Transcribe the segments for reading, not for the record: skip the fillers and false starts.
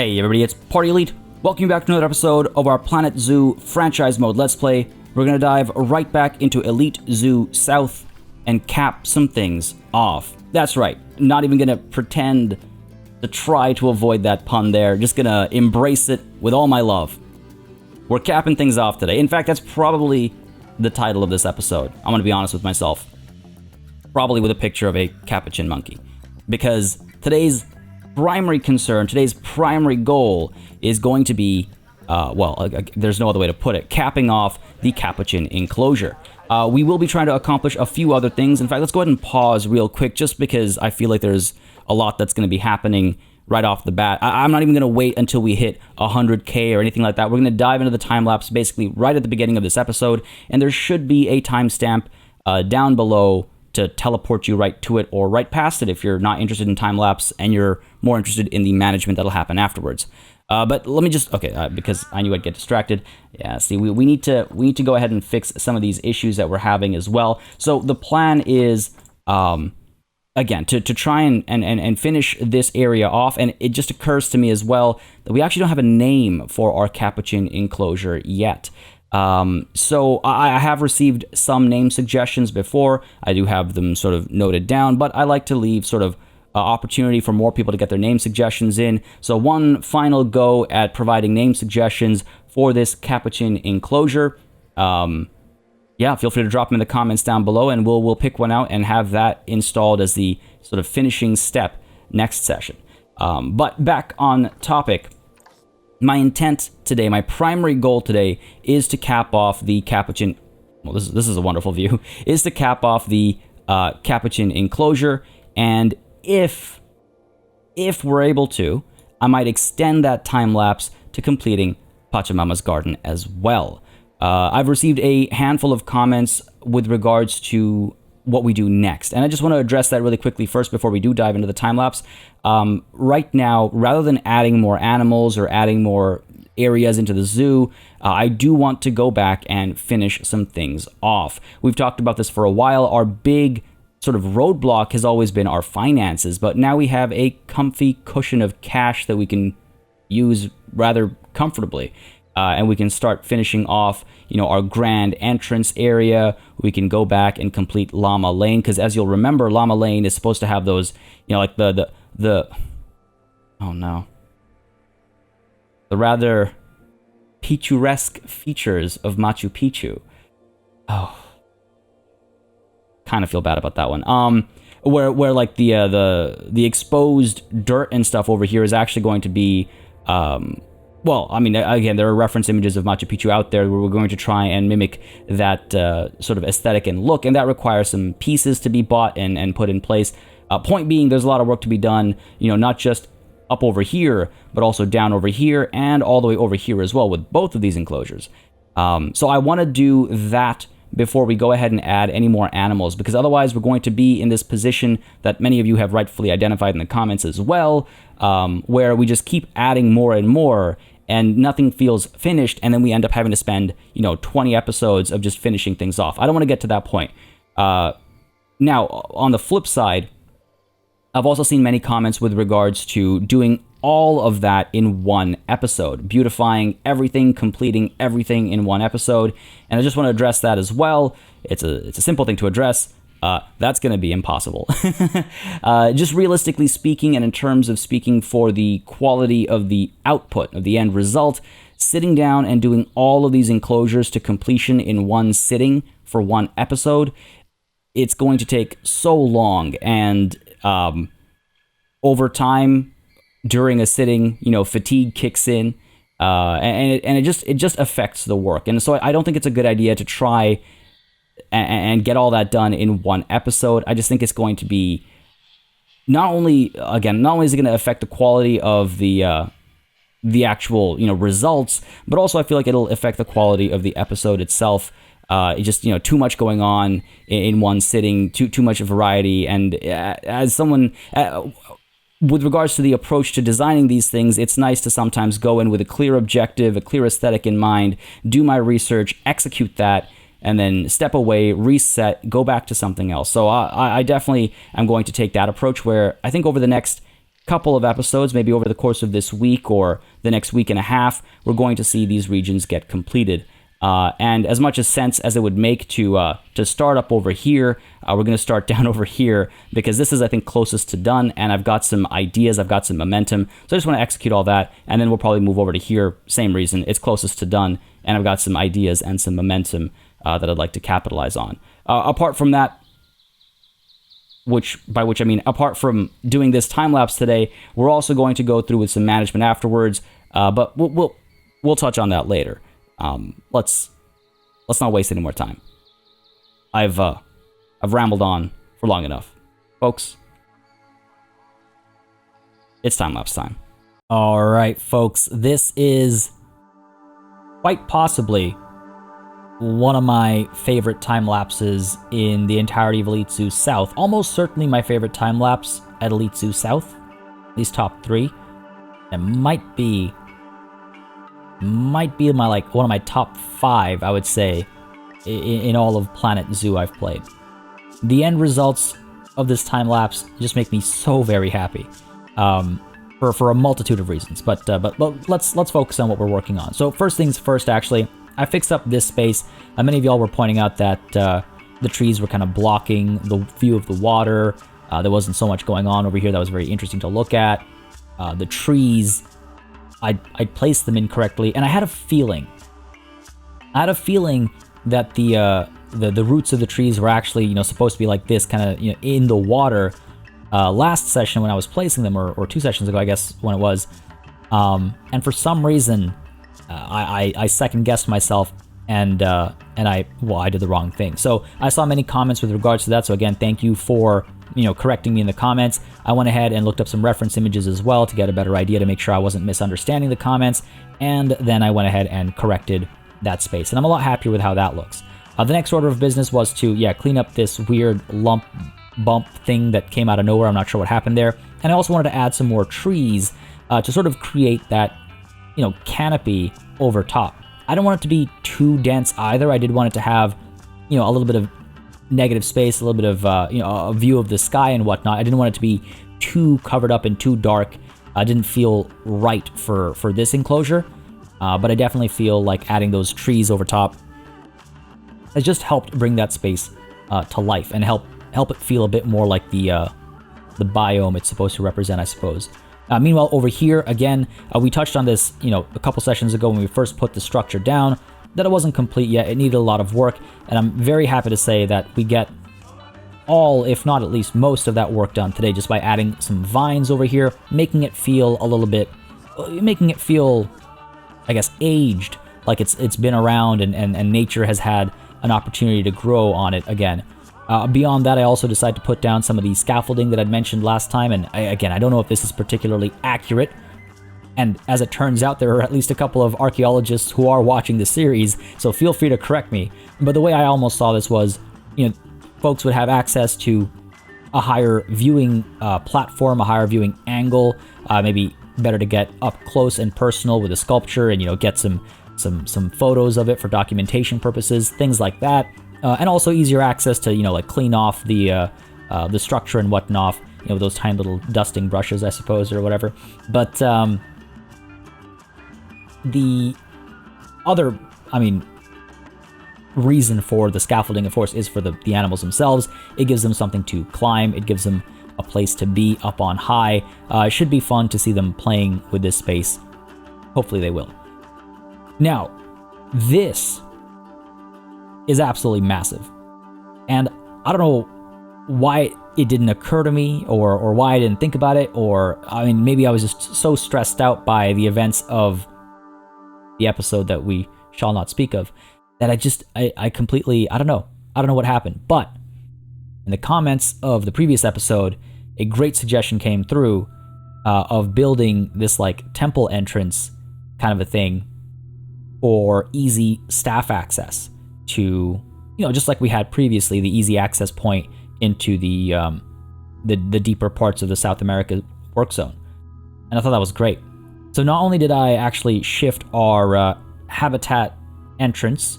Hey everybody, it's Party Elite. Welcome back to another episode of our Planet Zoo franchise mode Let's Play. We're going to dive right back into Elite Zoo South and cap some things off. That's right, not even going to pretend to try to avoid that pun there. Just going to embrace it with all my love. We're capping things off today. In fact, that's probably the title of this episode. I'm going to be honest with myself. Probably with a picture of a capuchin monkey. Because today's primary concern, today's primary goal is going to be, there's no other way to put it, capping off the capuchin enclosure. We will be trying to accomplish a few other things. In fact, let's go ahead and pause real quick just because I feel like there's a lot that's going to be happening right off the bat. I'm not even going to wait until we hit 100K or anything like that. We're going to dive into the time lapse basically right at the beginning of this episode, and there should be a timestamp down below to teleport you right to it or right past it if you're not interested in time lapse and you're more interested in the management that'll happen afterwards. But let me just because I knew I'd get distracted. Yeah, see, we need to go ahead and fix some of these issues that we're having as well. So the plan is again to try and finish this area off, and it just occurs to me as well that we actually don't have a name for our capuchin enclosure yet. So I have received some name suggestions before. I do have them sort of noted down, but I like to leave sort of opportunity for more people to get their name suggestions in. So one final go at providing name suggestions for this capuchin enclosure. Yeah, feel free to drop them in the comments down below, and we'll pick one out and have that installed as the sort of finishing step next session. But back on topic. My intent today, my primary goal today, is to cap off the capuchin. Well, this is a wonderful view. Is to cap off the capuchin enclosure, and if we're able to, I might extend that time lapse to completing Pachamama's garden as well. I've received a handful of comments with regards to what we do next, and I just want to address that really quickly first before we do dive into the time lapse. Right now, rather than adding more animals or adding more areas into the zoo, I do want to go back and finish some things off. We've talked about this for a while. Our big sort of roadblock has always been our finances, but now we have a comfy cushion of cash that we can use rather comfortably. And we can start finishing off, our grand entrance area. We can go back and complete Llama Lane, because as you'll remember, Llama Lane is supposed to have those, like the rather picturesque features of Machu Picchu. Oh, kind of feel bad about that one. Where like the exposed dirt and stuff over here is actually going to be well, I mean, again, there are reference images of Machu Picchu out there where we're going to try and mimic that sort of aesthetic and look, and that requires some pieces to be bought and put in place. Point being, there's a lot of work to be done, not just up over here, but also down over here and all the way over here as well with both of these enclosures. So I want to do that before we go ahead and add any more animals, because otherwise we're going to be in this position that many of you have rightfully identified in the comments as well, where we just keep adding more and more, and nothing feels finished, and then we end up having to spend, 20 episodes of just finishing things off. I don't want to get to that point. Now, on the flip side, I've also seen many comments with regards to doing all of that in one episode, beautifying everything, completing everything in one episode, and I just want to address that as well. It's a simple thing to address. That's going to be impossible. Just realistically speaking, and in terms of speaking for the quality of the output, of the end result, sitting down and doing all of these enclosures to completion in one sitting for one episode, it's going to take so long, and over time, during a sitting, fatigue kicks in, and it just affects the work. And so I don't think it's a good idea to try and get all that done in one episode. I just think it's going to be not only is it going to affect the quality of the actual results, but also I feel like it'll affect the quality of the episode itself. It's just too much going on in one sitting, too much variety, and as someone. With regards to the approach to designing these things, it's nice to sometimes go in with a clear objective, a clear aesthetic in mind, do my research, execute that, and then step away, reset, go back to something else. So I definitely am going to take that approach where I think over the next couple of episodes, maybe over the course of this week or the next week and a half, we're going to see these regions get completed. And as much as sense as it would make to start up over here, we're going to start down over here because this is, I think, closest to done, and I've got some ideas, I've got some momentum, so I just want to execute all that, and then we'll probably move over to here, same reason, it's closest to done, and I've got some ideas and some momentum that I'd like to capitalize on. Apart from that, by which I mean apart from doing this time lapse today, we're also going to go through with some management afterwards, but we'll touch on that later. Let's not waste any more time. I've rambled on for long enough, folks. It's time lapse time. All right, folks. This is quite possibly one of my favorite time lapses in the entirety of Elite Zoo South. Almost certainly my favorite time lapse at Elite Zoo South. At least top 3. It might be my one of my top 5, I would say, in all of Planet Zoo I've played. The end results of this time lapse just make me so very happy, for a multitude of reasons. But let's focus on what we're working on. So first things first, actually, I fixed up this space. Many of y'all were pointing out that the trees were kind of blocking the view of the water. There wasn't so much going on over here that was very interesting to look at. The trees, I'd placed them incorrectly, and I had a feeling that the roots of the trees were actually, supposed to be like this, kind of, in the water. Last session when I was placing them, or 2 sessions ago, I guess, when it was, and for some reason, I second guessed myself, and I did the wrong thing. So I saw many comments with regards to that. So again, thank you for correcting me in the comments. I went ahead and looked up some reference images as well to get a better idea, to make sure I wasn't misunderstanding the comments, and then I went ahead and corrected that space, and I'm a lot happier with how that looks. The next order of business was to clean up this weird bump thing that came out of nowhere. I'm not sure what happened there, and I also wanted to add some more trees to sort of create that canopy over top. I don't want it to be too dense either. I did want it to have a little bit of negative space, a little bit of a view of the sky and whatnot. I didn't want it to be too covered up and too dark. I didn't feel right for this enclosure, but I definitely feel like adding those trees over top has just helped bring that space to life and help it feel a bit more like the biome it's supposed to represent, I suppose. Meanwhile, over here, again, we touched on this, a couple sessions ago when we first put the structure down, that it wasn't complete yet. It needed a lot of work, and I'm very happy to say that we get all, if not at least most of that work done today, just by adding some vines over here, making it feel a little bit, I guess, aged, like it's been around and nature has had an opportunity to grow on it again. Beyond that, I also decided to put down some of the scaffolding that I'd mentioned last time, and I don't know if this is particularly accurate, and as it turns out, there are at least a couple of archaeologists who are watching the series, so feel free to correct me, but the way I almost saw this was, folks would have access to a higher viewing platform, a higher viewing angle, maybe better to get up close and personal with a sculpture and, get some photos of it for documentation purposes, things like that. And also easier access to, like clean off the structure and whatnot, with those tiny little dusting brushes, I suppose, or whatever. But the other, reason for the scaffolding, of course, is for the animals themselves. It gives them something to climb. It gives them a place to be up on high. It should be fun to see them playing with this space. Hopefully they will. Now, this is absolutely massive, and I don't know why it didn't occur to me, or why I didn't think about it, or maybe I was just so stressed out by the events of the episode that we shall not speak of, that I completely, I don't know what happened. But in the comments of the previous episode, a great suggestion came through of building this like temple entrance kind of a thing for easy staff access to, just like we had previously, the easy access point into the deeper parts of the South America work zone. And I thought that was great. So not only did I actually shift our habitat entrance,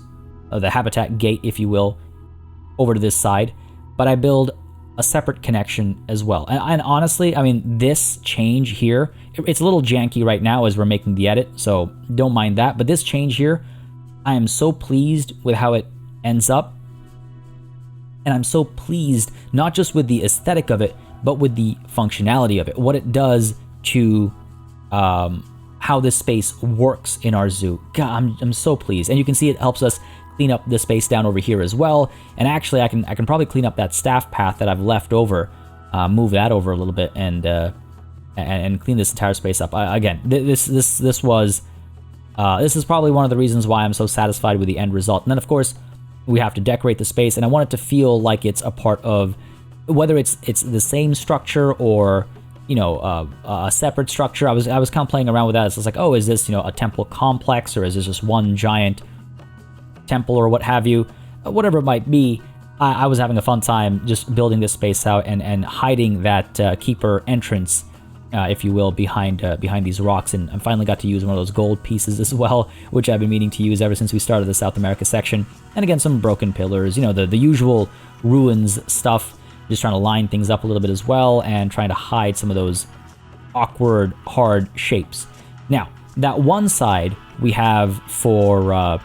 the habitat gate, if you will, over to this side, but I build a separate connection as well. And honestly, I mean, this change here, it's a little janky right now as we're making the edit, so don't mind that. But this change here, I am so pleased with how it ends up. And I'm so pleased not just with the aesthetic of it, but with the functionality of it. What it does to how this space works in our zoo. God, I'm so pleased. And you can see it helps us clean up the space down over here as well. And actually, I can probably clean up that staff path that I've left over, move that over a little bit, and clean this entire space up. Again, this is probably one of the reasons why I'm so satisfied with the end result. And then of course, we have to decorate the space, and I want it to feel like it's a part of, whether it's the same structure or a separate structure. I was kind of playing around with that. It's like, oh, is this a temple complex, or is this just one giant temple or what have you? Whatever it might be, I was having a fun time just building this space out and hiding that keeper entrance, if you will, behind these rocks. And I finally got to use one of those gold pieces as well, which I've been meaning to use ever since we started the South America section. And again, some broken pillars, the usual ruins stuff, just trying to line things up a little bit as well, and trying to hide some of those awkward, hard shapes. Now, that one side we have for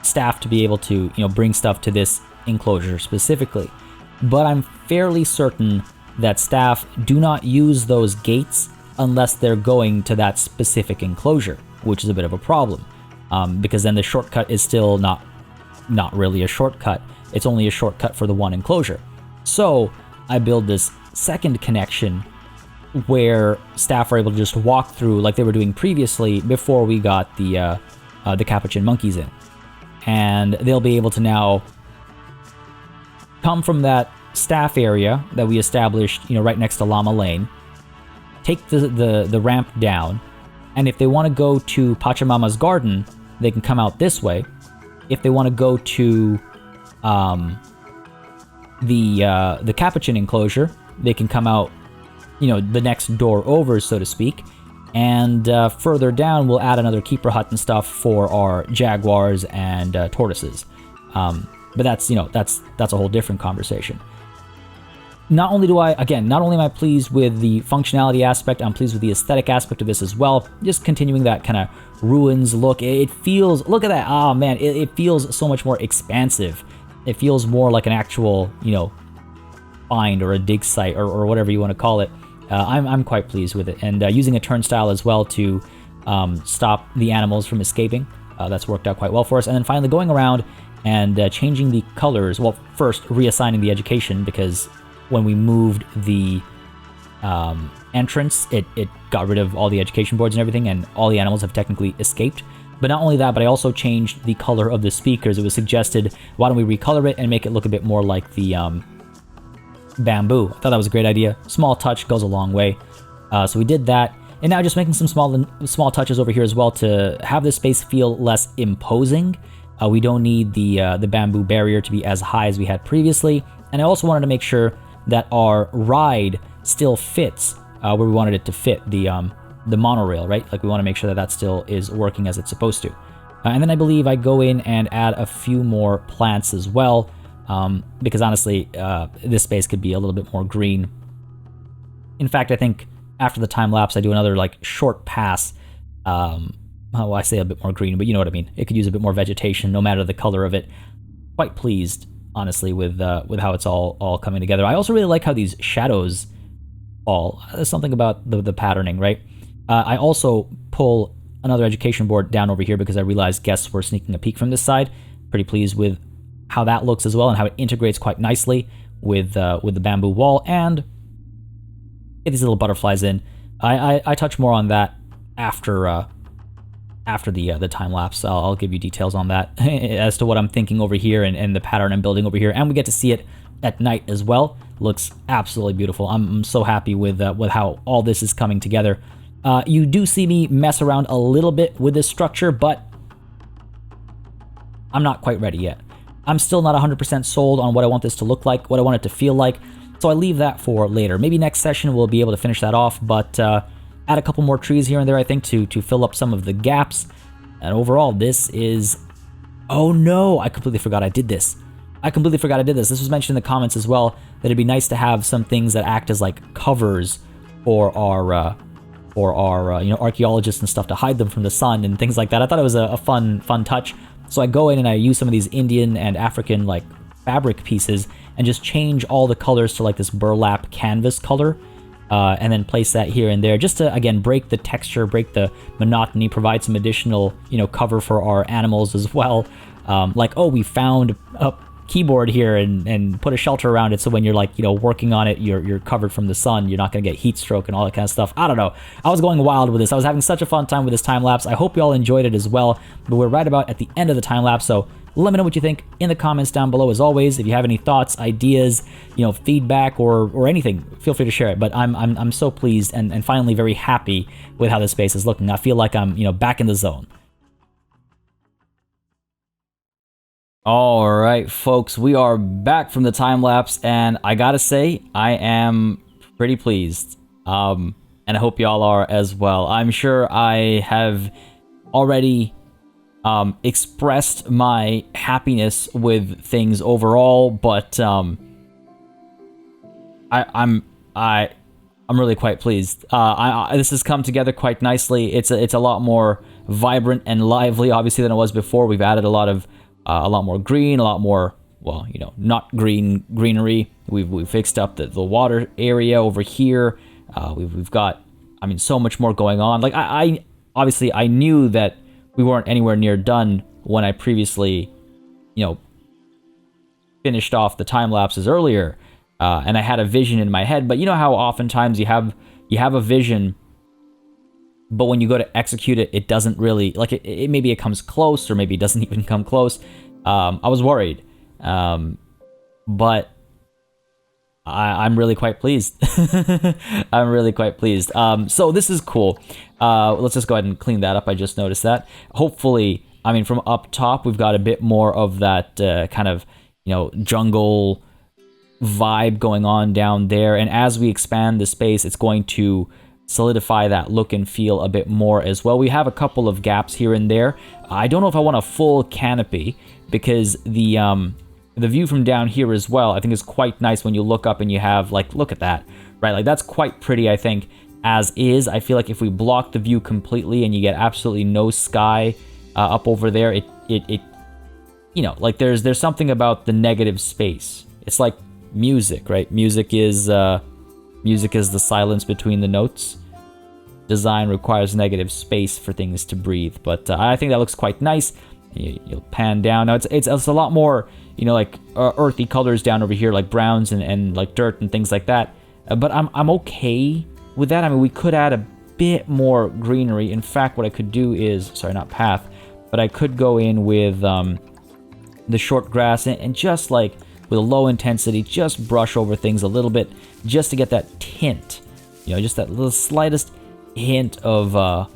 staff to be able to bring stuff to this enclosure specifically, but I'm fairly certain that staff do not use those gates unless they're going to that specific enclosure, which is a bit of a problem, because then the shortcut is still not really a shortcut. It's only a shortcut for the one enclosure. So I build this second connection where staff are able to just walk through like they were doing previously before we got the capuchin monkeys in. And they'll be able to now come from that staff area that we established, right next to Llama Lane, take the ramp down, and if they want to go to Pachamama's garden, they can come out this way. If they want to go to the capuchin enclosure, they can come out, the next door over, so to speak. And further down, we'll add another keeper hut and stuff for our jaguars and tortoises. But that's a whole different conversation. Not only am I pleased with the functionality aspect, I'm pleased with the aesthetic aspect of this as well. Just continuing that kind of ruins look. It feels, look at that, oh man, it feels so much more expansive. It feels more like an actual, find or a dig site or whatever you want to call it. I'm quite pleased with it. And using a turnstile as well to stop the animals from escaping. That's worked out quite well for us. And then finally going around and changing the colors. Well, first reassigning the education, because when we moved the entrance, it got rid of all the education boards and everything, and all the animals have technically escaped. But not only that, but I also changed the color of the speakers. It was suggested, why don't we recolor it and make it look a bit more like the bamboo. I thought that was a great idea. Small touch goes a long way. So we did that. And now just making some small touches over here as well to have this space feel less imposing. We don't need the bamboo barrier to be as high as we had previously. And I also wanted to make sure that our ride still fits where we wanted it to fit, the monorail, right? Like we want to make sure that still is working as it's supposed to. And then I believe I go in and add a few more plants as well, because honestly, this space could be a little bit more green. In fact, I think after the time lapse, I do another short pass. I say a bit more green, but you know what I mean. It could use a bit more vegetation, no matter the color of it. Quite pleased, honestly, with how it's all coming together. I also really like how these shadows fall. There's something about the patterning, right? I also pull another education board down over here because I realized guests were sneaking a peek from this side. Pretty pleased with how that looks as well, and how it integrates quite nicely with the bamboo wall, and get these little butterflies in. I touch more on that after the time lapse. I'll give you details on that as to what I'm thinking over here and the pattern I'm building over here, and we get to see it at night as well. Looks absolutely beautiful. I'm so happy with how all this is coming together. You do see me mess around a little bit with this structure, but I'm not quite ready yet. I'm still not 100% sold on what I want this to look like, what I want it to feel like, so I leave that for later. Maybe next session we'll be able to finish that off, but add a couple more trees here and there, I think, to fill up some of the gaps. And overall, this is... Oh no, I completely forgot I did this. I completely forgot I did this. This was mentioned in the comments as well, that it'd be nice to have some things that act as like covers for our archaeologists and stuff, to hide them from the sun and things like that. I thought it was a fun touch. So I go in and I use some of these Indian and African like fabric pieces and just change all the colors to like this burlap canvas color, and then place that here and there, just to, again, break the texture, break the monotony, provide some additional, cover for our animals as well. Like, oh, we found a keyboard here and put a shelter around it, so when you're like, working on it, you're covered from the sun, you're not gonna get heat stroke and all that kind of stuff. I don't know. I was going wild with this. I was having such a fun time with this time lapse. I hope you all enjoyed it as well. But we're right about at the end of the time lapse, so let me know what you think in the comments down below. As always, if you have any thoughts, ideas, feedback, or anything, feel free to share it. But I'm so pleased and finally very happy with how this space is looking. I feel like I'm back in the zone. All right, folks, we are back from the time lapse, and I gotta say, I am pretty pleased. And I hope y'all are as well. I'm sure I have already expressed my happiness with things overall, but I'm really quite pleased. This has come together quite nicely. It's a lot more vibrant and lively, obviously, than it was before. We've added a lot more green, a lot more, well, not greenery. We've fixed up the water area over here. We've got, so much more going on. Like, I obviously I knew that we weren't anywhere near done when I previously, finished off the time lapses earlier, and I had a vision in my head. But you know how oftentimes you have a vision, but when you go to execute it, it doesn't really, like, it maybe it comes close, or maybe it doesn't even come close. I was worried, but I'm really quite pleased. I'm really quite pleased. So this is cool. Let's just go ahead and clean that up. I just noticed that. Hopefully, from up top, we've got a bit more of that kind of, jungle vibe going on down there. And as we expand the space, it's going to solidify that look and feel a bit more as well. We have a couple of gaps here and there. I don't know if I want a full canopy, because the view from down here as well, I think, is quite nice when you look up and you have, like, look at that, right? Like, that's quite pretty, I think, as is. I feel like if we block the view completely and you get absolutely no sky up over there, it like, there's something about the negative space. It's like music, right? Music is the silence between the notes. Design requires negative space for things to breathe, but I think that looks quite nice. You'll pan down. Now it's a lot more, like earthy colors down over here, like browns and like dirt and things like that. But I'm okay with that. We could add a bit more greenery. In fact, what I could do is, sorry, not path, but I could go in with the short grass and just like with a low intensity, just brush over things a little bit, just to get that tint, just that little slightest hint of a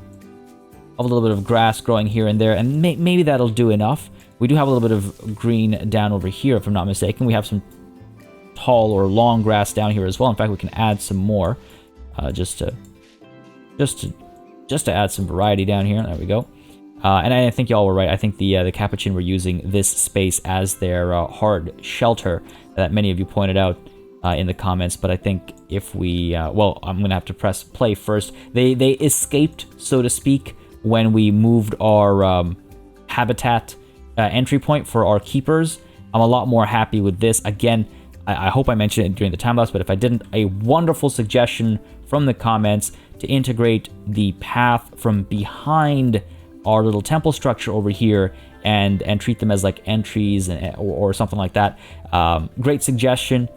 little bit of grass growing here and there, and maybe that'll do enough. We do have a little bit of green down over here, if I'm not mistaken. We have some tall or long grass down here as well. In fact, we can add some more, just to add some variety down here. There we go. And I think y'all were right. I think the Capuchin were using this space as their hard shelter that many of you pointed out in the comments. But I think if we, well, I'm gonna have to press play first. They escaped, so to speak, when we moved our habitat entry point for our keepers. I'm a lot more happy with this. Again, I hope I mentioned it during the time lapse, but if I didn't, a wonderful suggestion from the comments to integrate the path from behind our little temple structure over here and treat them as like entries or something like that. Great suggestion.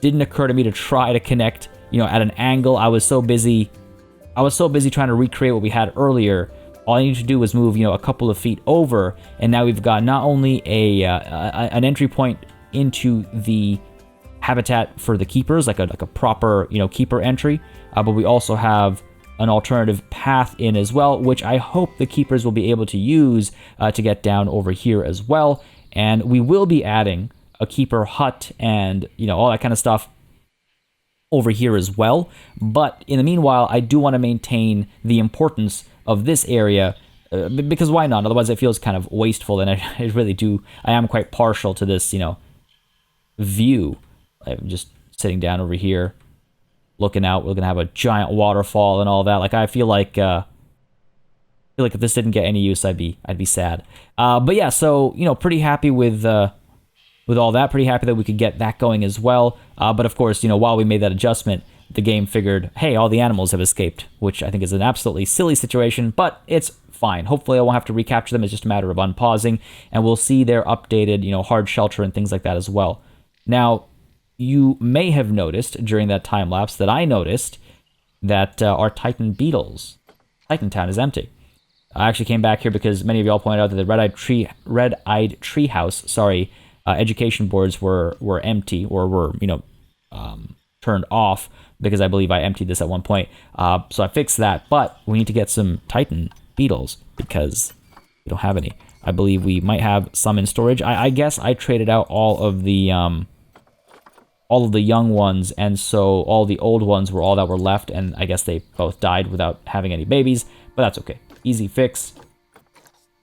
Didn't occur to me to try to connect, at an angle. I was so busy trying to recreate what we had earlier. All I need to do was move, a couple of feet over, and now we've got not only an entry point into the habitat for the keepers, like a proper, keeper entry, but we also have an alternative path in as well, which I hope the keepers will be able to use to get down over here as well. And we will be adding a keeper hut and, all that kind of stuff over here as well. But in the meanwhile, I do want to maintain the importance of this area Because why not? Otherwise it feels kind of wasteful, and I really do, I am quite partial to this, you know, view. I'm just sitting down over here, looking out. We're gonna have a giant waterfall and all that. Like, I feel like if this didn't get any use, I'd be sad. But yeah, so, you know, pretty happy with all that. Pretty happy that we could get that going as well. But of course, you know, while we made that adjustment, the game figured, hey, all the animals have escaped, which I think is an absolutely silly situation, but it's fine. Hopefully I won't have to recapture them. It's just a matter of unpausing, and we'll see their updated, you know, hard shelter and things like that as well. Now, you may have noticed during that time lapse that I noticed that our Titan Beetles, Titan Town, is empty. I actually came back here because many of y'all pointed out that the red-eyed treehouse, education boards were empty, or were, you know, turned off, because I believe I emptied this at one point. So I fixed that, but we need to get some Titan Beetles because we don't have any. I believe we might have some in storage. I guess I traded out all of the young ones, and so all the old ones were all that were left, and I guess they both died without having any babies, but that's okay. Easy fix.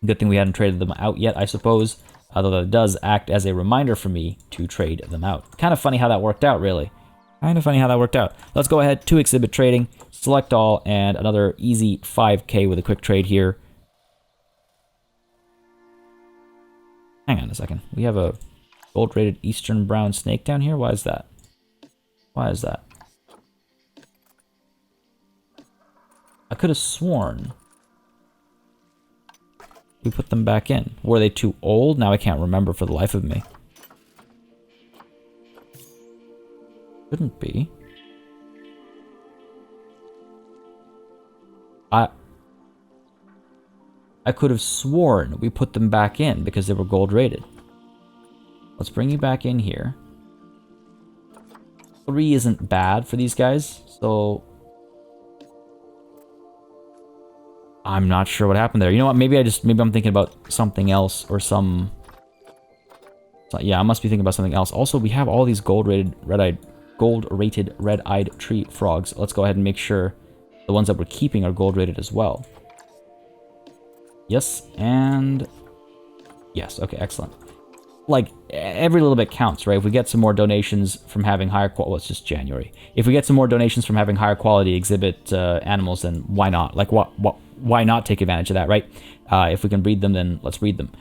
Good thing we hadn't traded them out yet, I suppose, although that does act as a reminder for me to trade them out. Kind of funny how that worked out, really. Kind of funny how that worked out. Let's go ahead to exhibit trading, select all, and another easy 5k with a quick trade here. Hang on a second. We have a gold-rated eastern brown snake down here? Why is that? Why is that? I could have sworn we put them back in. Were they too old? Now I can't remember for the life of me. Couldn't be. I could have sworn we put them back in because they were gold rated. Let's bring you back in here. 3 isn't bad for these guys, so I'm not sure what happened there. You know what? Maybe I'm thinking about something else, or some. So, yeah, I must be thinking about something else. Also, we have all these gold-rated red-eyed tree frogs. Let's go ahead and make sure the ones that we're keeping are gold-rated as well. Yes, and yes. Okay, excellent. Like, every little bit counts, right? If we get some more donations from having higher quality, well, it's just January. If we get some more donations from having higher quality exhibit animals, then why not? Like, why not take advantage of that, right? If we can breed them, then let's breed them.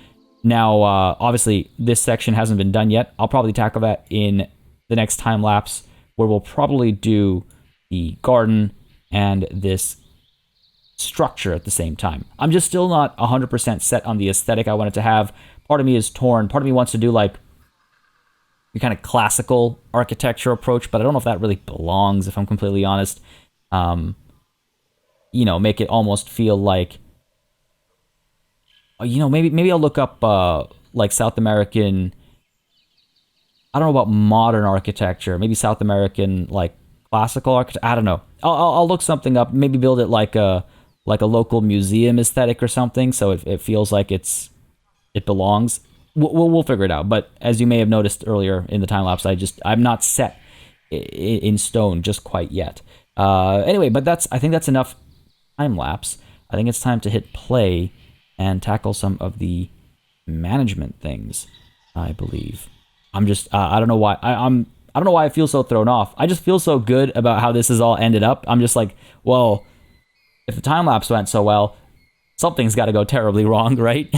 Now, obviously, this section hasn't been done yet. I'll probably tackle that in the next time lapse, where we'll probably do the garden and this structure at the same time. I'm just still not 100% set on the aesthetic I want it to have. Part of me is torn. Part of me wants to do like the kind of classical architecture approach, but I don't know if that really belongs, if I'm completely honest. You know, make it almost feel like, you know, maybe I'll look up like South American, I don't know about modern architecture, maybe South American like classical architecture. I don't know. I'll look something up. Maybe build it like a local museum aesthetic or something, so it feels like it belongs. We'll figure it out. But as you may have noticed earlier in the time lapse, I'm not set in stone just quite yet. Anyway, but I think that's enough time lapse. I think it's time to hit play and tackle some of the management things, I believe. I'm just I don't know why I don't know why I feel so thrown off. I just feel so good about how this has all ended up. I'm just like, well, if the time lapse went so well, something's got to go terribly wrong, right?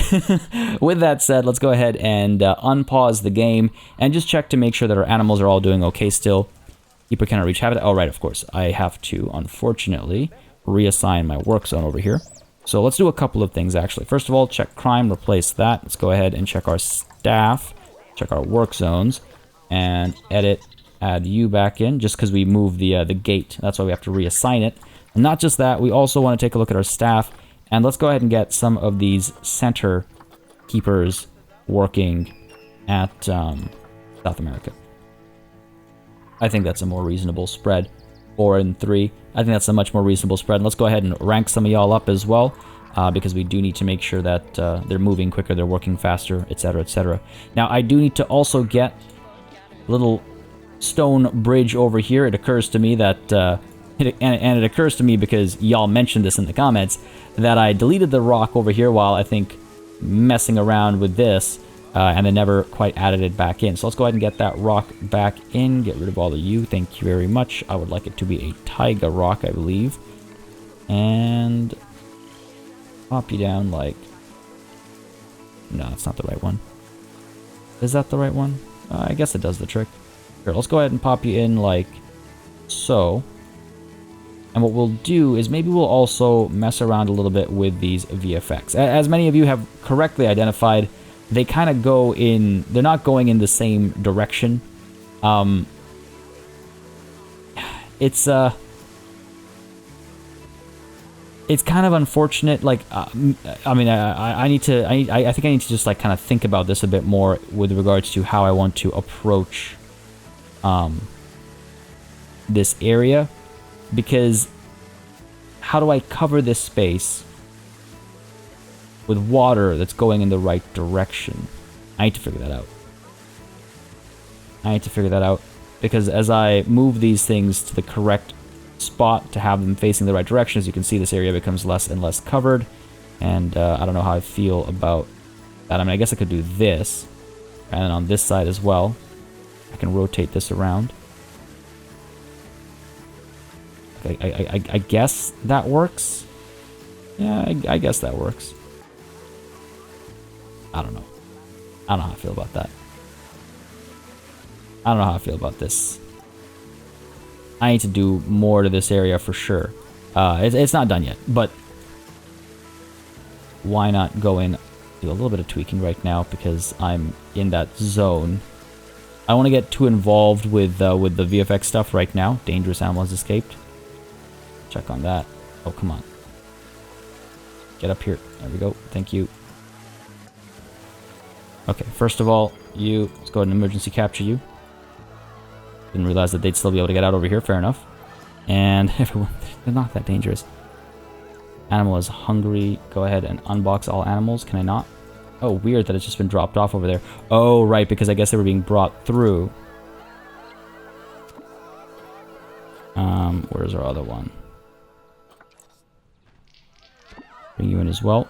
With that said, let's go ahead and unpause the game and just check to make sure that our animals are all doing okay still. Keeper cannot reach habitat. Oh, right, of course. I have to, unfortunately, reassign my work zone over here. So let's do a couple of things, actually. First of all, check crime, replace that. Let's go ahead and check our staff, check our work zones, and edit, add you back in, just because we moved the gate. That's why we have to reassign it. And not just that, we also want to take a look at our staff, and let's go ahead and get some of these center keepers working at South America. I think that's a more reasonable spread. 4 and 3. I think that's a much more reasonable spread. And let's go ahead and rank some of y'all up as well, because we do need to make sure that they're moving quicker, they're working faster, etc., etc. Now, I do need to also get a little stone bridge over here. It occurs to me that and it occurs to me because y'all mentioned this in the comments that I deleted the rock over here while I think messing around with this, and then never quite added it back in. So let's go ahead and get that rock back in. Get rid of all of you. Thank you very much. I would like it to be a taiga rock, I believe. And pop you down like... No, it's not the right one. Is that the right one? I guess it does the trick. Here, let's go ahead and pop you in like so. And what we'll do is maybe we'll also mess around a little bit with these VFX. As many of you have correctly identified, they kind of go in... They're not going in the same direction. It's kind of unfortunate. Like, I mean, I think I need to just like kind of think about this a bit more with regards to how I want to approach this area, because how do I cover this space with water that's going in the right direction? I need to figure that out. Because as I move these things to the correct spot to have them facing the right direction, as you can see, this area becomes less and less covered. And I don't know how I feel about that. I mean, I guess I could do this. And then on this side as well, I can rotate this around. I guess that works. Yeah, I guess that works. I don't know. I don't know how I feel about that. I don't know how I feel about this. I need to do more to this area for sure. It's not done yet, but why not go in, do a little bit of tweaking right now because I'm in that zone. I don't want to get too involved with the VFX stuff right now. Dangerous animal has escaped. Check on that. Oh, come on. Get up here. There we go. Thank you. Okay, first of all, let's go ahead and emergency capture you. Didn't realize that they'd still be able to get out over here. Fair enough. And everyone, they're not that dangerous. Animal is hungry. Go ahead and unbox all animals. Can I not? Oh, weird that it's just been dropped off over there. Oh, right, because I guess they were being brought through. Where's our other one? Bring you in as well.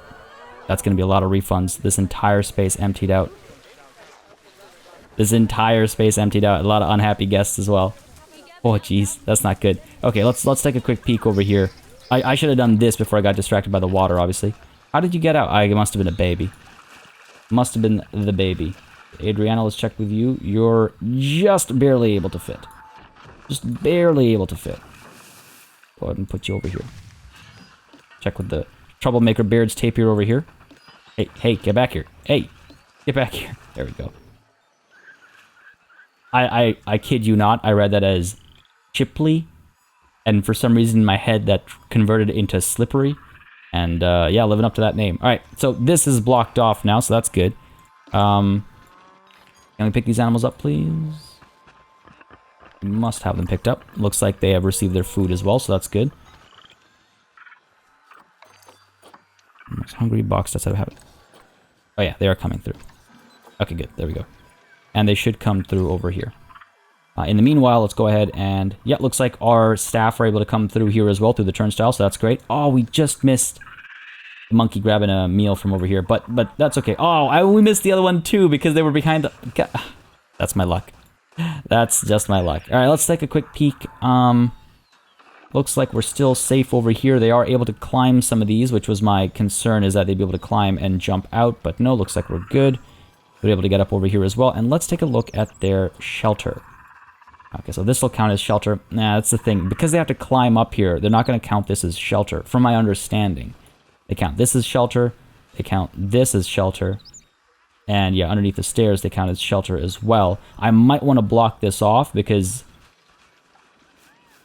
That's going to be a lot of refunds. This entire space emptied out. This entire space emptied out. A lot of unhappy guests as well. Oh, jeez. That's not good. Okay, let's take a quick peek over here. I should have done this before I got distracted by the water, obviously. How did you get out? It must have been a baby. Must have been the baby. Adriana, let's check with you. You're just barely able to fit. Just barely able to fit. Go ahead and put you over here. Check with the troublemaker Beard's tapir over here. Hey, get back here. Hey, get back here. There we go. I kid you not, I read that as Chipley, and for some reason in my head that converted into Slippery, and yeah, living up to that name. Alright, so this is blocked off now, so that's good. Can we pick these animals up, please? We must have them picked up. Looks like they have received their food as well, so that's good. Hungry box, that's how I have it. Oh yeah, they are coming through. Okay, good, there we go. And they should come through over here. In the meanwhile, let's go ahead and... Yeah, looks like our staff are able to come through here as well, through the turnstile, so that's great. Oh, we just missed the monkey grabbing a meal from over here, but that's okay. Oh, we missed the other one too, because they were behind the... God. That's my luck. That's just my luck. Alright, let's take a quick peek. Looks like we're still safe over here. They are able to climb some of these, which was my concern, is that they'd be able to climb and jump out, but no, looks like we're good. We're able to get up over here as well. And let's take a look at their shelter. Okay, so this will count as shelter. Nah, that's the thing. Because they have to climb up here, they're not going to count this as shelter, from my understanding. They count this as shelter. They count this as shelter. And yeah, underneath the stairs, they count as shelter as well. I might want to block this off because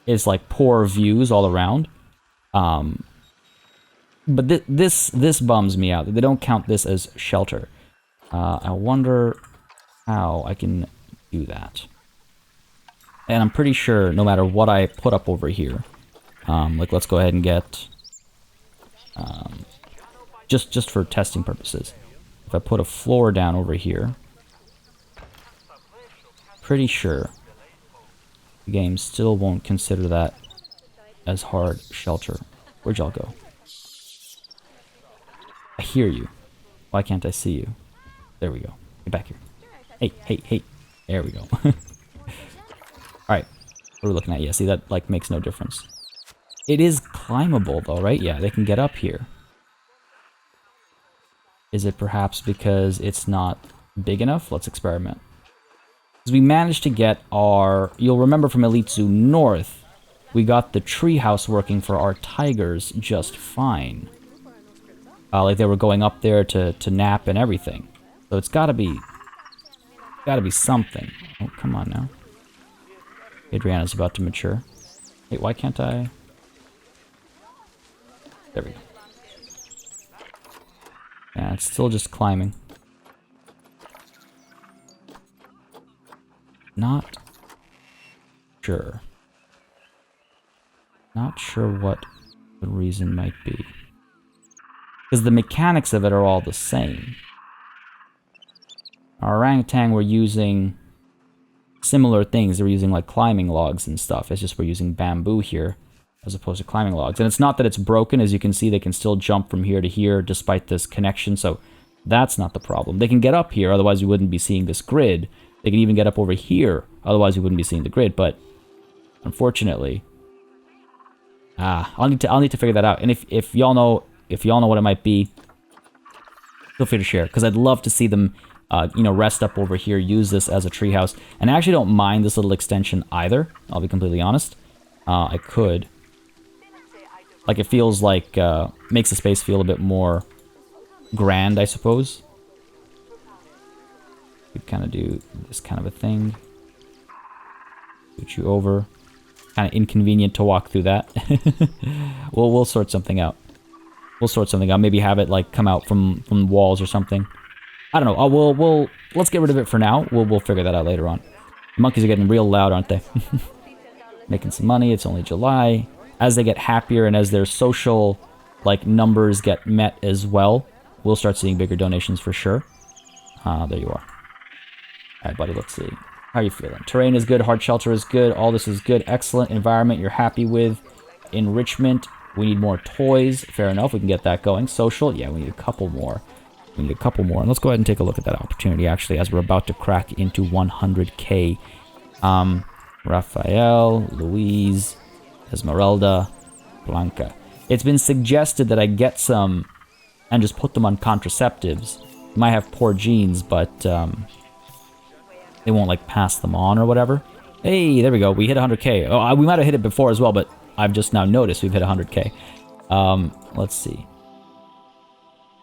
it's like poor views all around. But this bums me out. They don't count this as shelter. I wonder how I can do that. And I'm pretty sure no matter what I put up over here, like let's go ahead and get, just for testing purposes, if I put a floor down over here, pretty sure the game still won't consider that as hard shelter. Where'd y'all go? I hear you. Why can't I see you? There we go. Get back here. Hey, hey, hey. There we go. Alright. What are we looking at? Yeah, see, that, like, makes no difference. It is climbable, though, right? Yeah, they can get up here. Is it perhaps because it's not big enough? Let's experiment. Because we managed to get our... You'll remember from Elite Zoo North, we got the treehouse working for our tigers just fine. Like, they were going up there to nap and everything. So it's gotta be something. Oh, come on now. Adriana's about to mature. Wait, why can't I... There we go. Yeah, it's still just climbing. Not sure. Not sure what the reason might be. Because the mechanics of it are all the same. Our orangutan were using similar things. They were using like climbing logs and stuff. It's just we're using bamboo here as opposed to climbing logs. And it's not that it's broken. As you can see, they can still jump from here to here despite this connection. So that's not the problem. They can get up here, otherwise we wouldn't be seeing this grid. They can even get up over here, otherwise we wouldn't be seeing the grid. But unfortunately, I'll need to figure that out. And if y'all know what it might be, feel free to share, because I'd love to see them rest up over here, use this as a treehouse. And I actually don't mind this little extension either, I'll be completely honest. I could. Like, it feels like, makes the space feel a bit more grand, I suppose. We'd kind of do this kind of a thing. Put you over. Kind of inconvenient to walk through that. We'll sort something out. We'll sort something out. Maybe have it, like, come out from walls or something. I don't know. Let's get rid of it for now. We'll figure that out later on. The monkeys are getting real loud, aren't they? Making some money. It's only July. As they get happier and as their social, like, numbers get met as well, we'll start seeing bigger donations for sure. There you are. Alright, buddy, let's see. How are you feeling? Terrain is good. Hard shelter is good. All this is good. Excellent. Environment you're happy with. Enrichment. We need more toys. Fair enough. We can get that going. Social. Yeah, we need a couple more. We need a couple more. And let's go ahead and take a look at that opportunity, actually, as we're about to crack into 100k. Raphael, Louise, Esmeralda, Blanca. It's been suggested that I get some and just put them on contraceptives. Might have poor genes, but they won't, like, pass them on or whatever. Hey, there we go. We hit 100k. Oh, we might have hit it before as well, but I've just now noticed we've hit 100k. Let's see.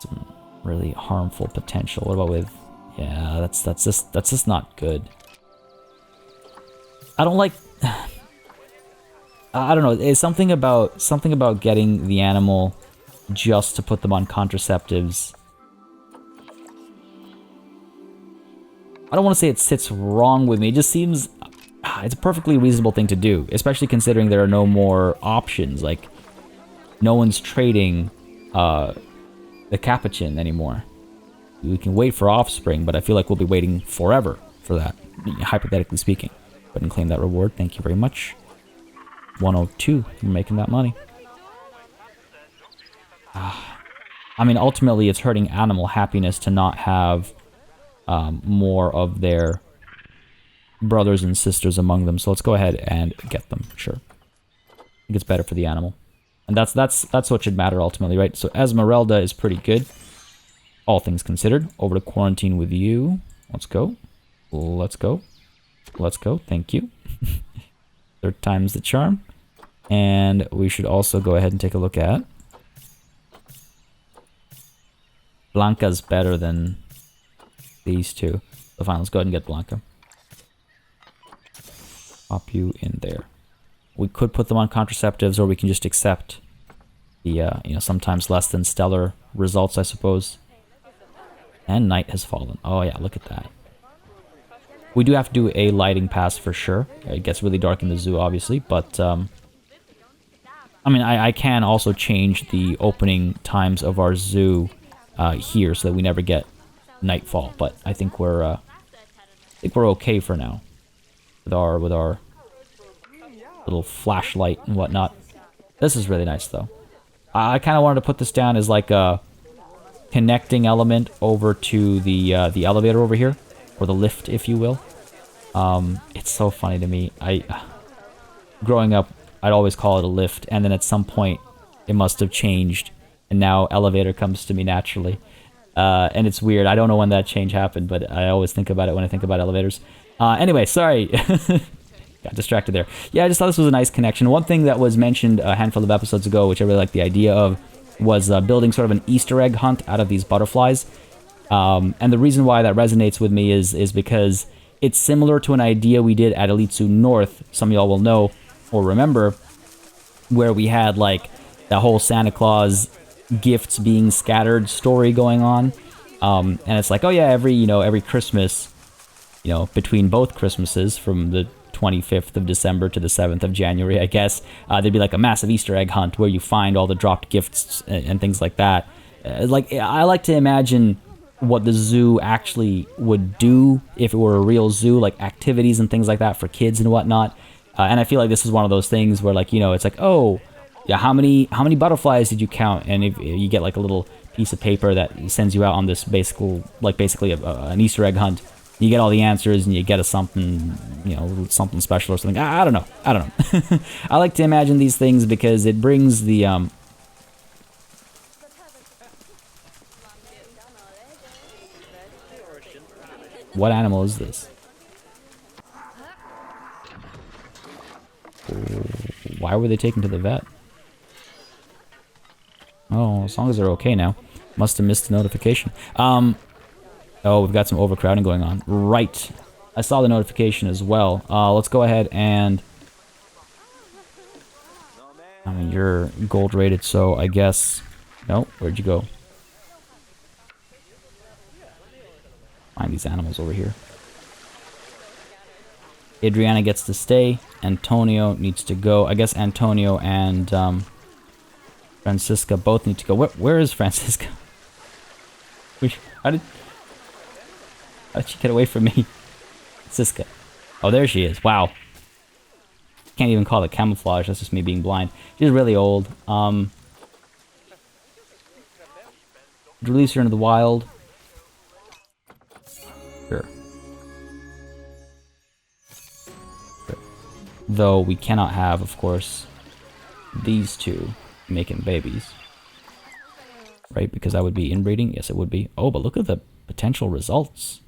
Some really harmful potential. What about with... Yeah, that's just not good. I don't like... I don't know. It's something about getting the animal just to put them on contraceptives. I don't want to say it sits wrong with me. It just seems... It's a perfectly reasonable thing to do, especially considering there are no more options. Like, no one's trading the capuchin anymore. We can wait for offspring, but I feel like we'll be waiting forever for that, hypothetically speaking. Go ahead and claim that reward. Thank you very much. 102. We're making that money. I mean, ultimately, it's hurting animal happiness to not have more of their brothers and sisters among them. So let's go ahead and get them. Sure. I think it's better for the animal. And that's what should matter ultimately, right? So Esmeralda is pretty good, all things considered. Over to quarantine with you. Let's go. Let's go. Let's go. Thank you. Third time's the charm. And we should also go ahead and take a look at... Blanca's better than these two. So fine, let's go ahead and get Blanca. Pop you in there. We could put them on contraceptives, or we can just accept the, sometimes less than stellar results, I suppose. And night has fallen. Oh yeah, look at that. We do have to do a lighting pass for sure. It gets really dark in the zoo, obviously, but, I mean, I can also change the opening times of our zoo here so that we never get nightfall, but I think we're okay for now with our little flashlight and whatnot. This is really nice, though. I kind of wanted to put this down as like a connecting element over to the elevator over here, or the lift, if you will. It's so funny to me. Growing up, I'd always call it a lift, and then at some point, it must have changed, and now elevator comes to me naturally. And it's weird. I don't know when that change happened, but I always think about it when I think about elevators. Anyway, sorry. Got distracted there. Yeah, I just thought this was a nice connection. One thing that was mentioned a handful of episodes ago, which I really liked the idea of, was building sort of an Easter egg hunt out of these butterflies. And the reason why that resonates with me is because it's similar to an idea we did at Elite Zoo North, some of y'all will know or remember, where we had like that whole Santa Claus gifts being scattered story going on. And it's like, oh yeah, every Christmas, between both Christmases from the 25th of December to the 7th of January, I guess, there'd be like a massive Easter egg hunt where you find all the dropped gifts and things like that. I like to imagine what the zoo actually would do if it were a real zoo, like activities and things like that for kids and whatnot. And I feel like this is one of those things where, like, it's like, oh, yeah, how many butterflies did you count? And if you get like a little piece of paper that sends you out on this basically an Easter egg hunt. You get all the answers and you get a something, something special or something. I don't know. I like to imagine these things because it brings the What animal is this? Why were they taken to the vet? Oh, as long as they're okay now. Must have missed the notification. Oh, we've got some overcrowding going on. Right. I saw the notification as well. Let's go ahead and... I mean, you're gold rated, so I guess... No, where'd you go? Find these animals over here. Adriana gets to stay. Antonio needs to go. I guess Antonio and Francisca both need to go. Where is Francisca? How did she get away from me? Francisca. Oh, there she is. Wow. Can't even call it camouflage. That's just me being blind. She's really old. Release her into the wild. Sure. Though we cannot have, of course, these two making babies. Right? Because that would be inbreeding? Yes, it would be. Oh, but look at the potential results.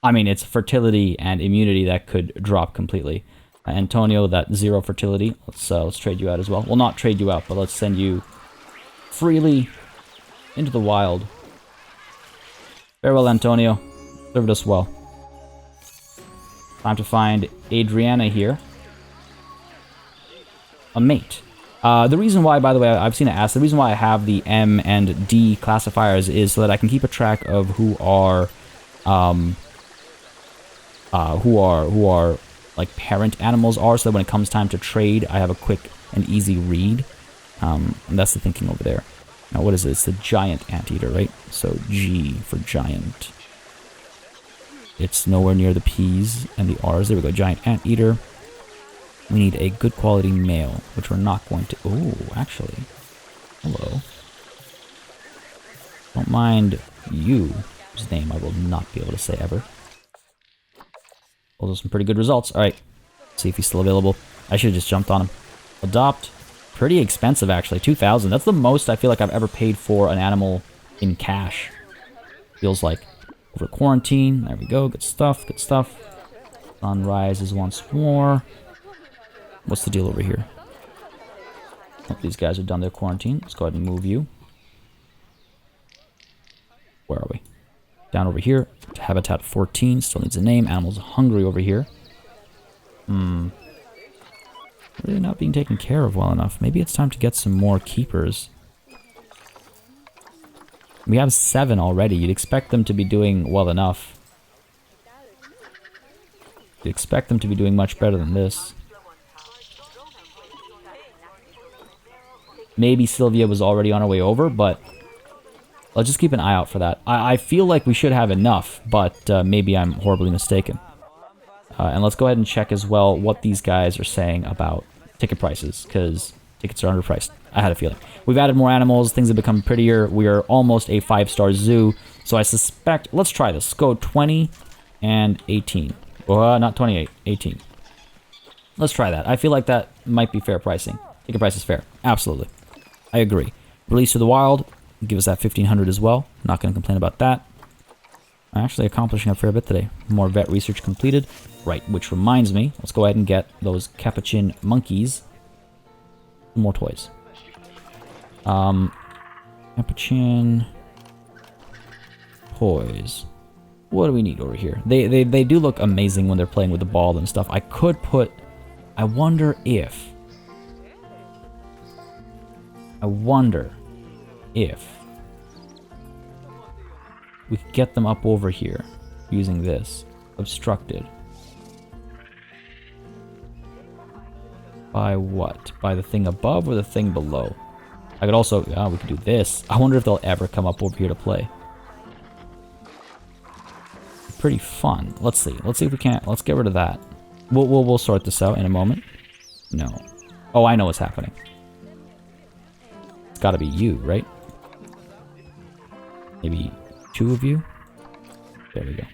I mean, it's fertility and immunity that could drop completely. Antonio, that 0 fertility. Let's trade you out as well. Well, not trade you out, but let's send you freely into the wild. Farewell, Antonio. Served us well. Time to find Adriana here. A mate. The reason why, by the way, I've seen it asked, the reason why I have the M and D classifiers is so that I can keep a track of who are like parent animals are, so that when it comes time to trade, I have a quick and easy read. And that's the thinking over there. Now, what is it? It's the giant anteater, right? So G for giant. It's nowhere near the P's and the R's. There we go, giant anteater. We need a good quality male, which we're not going to... Oh, actually. Hello. Don't mind you, whose name I will not be able to say ever. Those are some pretty good results. Alright, see if he's still available. I should have just jumped on him. Adopt. Pretty expensive, actually. 2,000. That's the most I feel like I've ever paid for an animal in cash. Feels like. Over quarantine. There we go. Good stuff. Good stuff. Sun rises once more. What's the deal over here? Hope these guys are done their quarantine. Let's go ahead and move you. Where are we? Down over here. Habitat 14. Still needs a name. Animals hungry over here. Really not being taken care of well enough. Maybe it's time to get some more keepers. We have 7 already. You'd expect them to be doing well enough. You'd expect them to be doing much better than this. Maybe Sylvia was already on her way over, but let's just keep an eye out for that. I feel like we should have enough, but maybe I'm horribly mistaken. And let's go ahead and check as well what these guys are saying about ticket prices, because Tickets are underpriced. I had a feeling. We've added more animals. Things have become prettier. We are almost a 5-star zoo. So I suspect... Let's try this. Go 20 and 18. Not 28. 18. Let's try that. I feel like that might be fair pricing. Ticket price is fair. Absolutely. I agree. Release to the wild. Give us that 1500 as well. Not going to complain about that. I'm actually accomplishing a fair bit today. More vet research completed. Right, which reminds me, let's go ahead and get those capuchin monkeys. More toys. Capuchin toys. What do we need over here? They do look amazing when they're playing with the ball and stuff. I could put... I wonder if we could get them up over here using this. Obstructed. By what? By the thing above or the thing below? I could also... we could do this. I wonder if they'll ever come up over here to play. Pretty fun. Let's see. Let's see if we can't... Let's get rid of that. We'll sort this out in a moment. No. Oh, I know what's happening. It's gotta be you, right? Maybe 2 of you? There we go.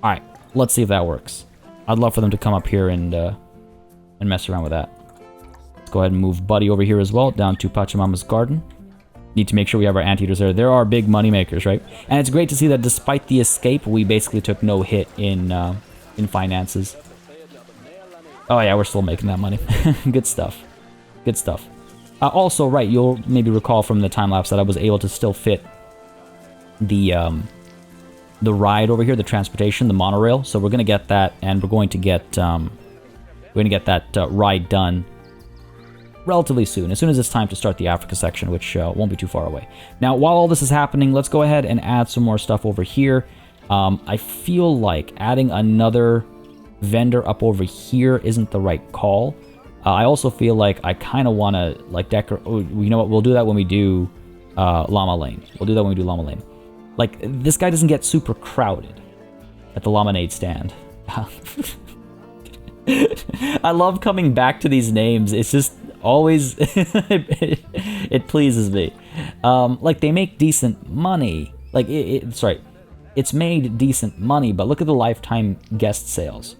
Alright, let's see if that works. I'd love for them to come up here and mess around with that. Let's go ahead and move Buddy over here as well, down to Pachamama's garden. Need to make sure we have our anteaters there. There are big money makers, right? And it's great to see that despite the escape, we basically took no hit in finances. Oh yeah, we're still making that money. Good stuff. Good stuff. Also, right, you'll maybe recall from the time-lapse that I was able to still fit the ride over here, the transportation, the monorail. So we're gonna get that, and we're going to get that ride done relatively soon, as soon as it's time to start the Africa section, which won't be too far away. Now, while all this is happening, let's go ahead and add some more stuff over here. I feel like adding another vendor up over here isn't the right call. I also feel like I kind of want to like decorate. Oh, you know what? We'll do that when we do Llama Lane. We'll do that when we do Llama Lane. Like, this guy doesn't get super crowded at the Lemonade stand. I love coming back to these names. It's just always it pleases me. Like, they make decent money. Like, it's right. It's made decent money, but look at the lifetime guest sales.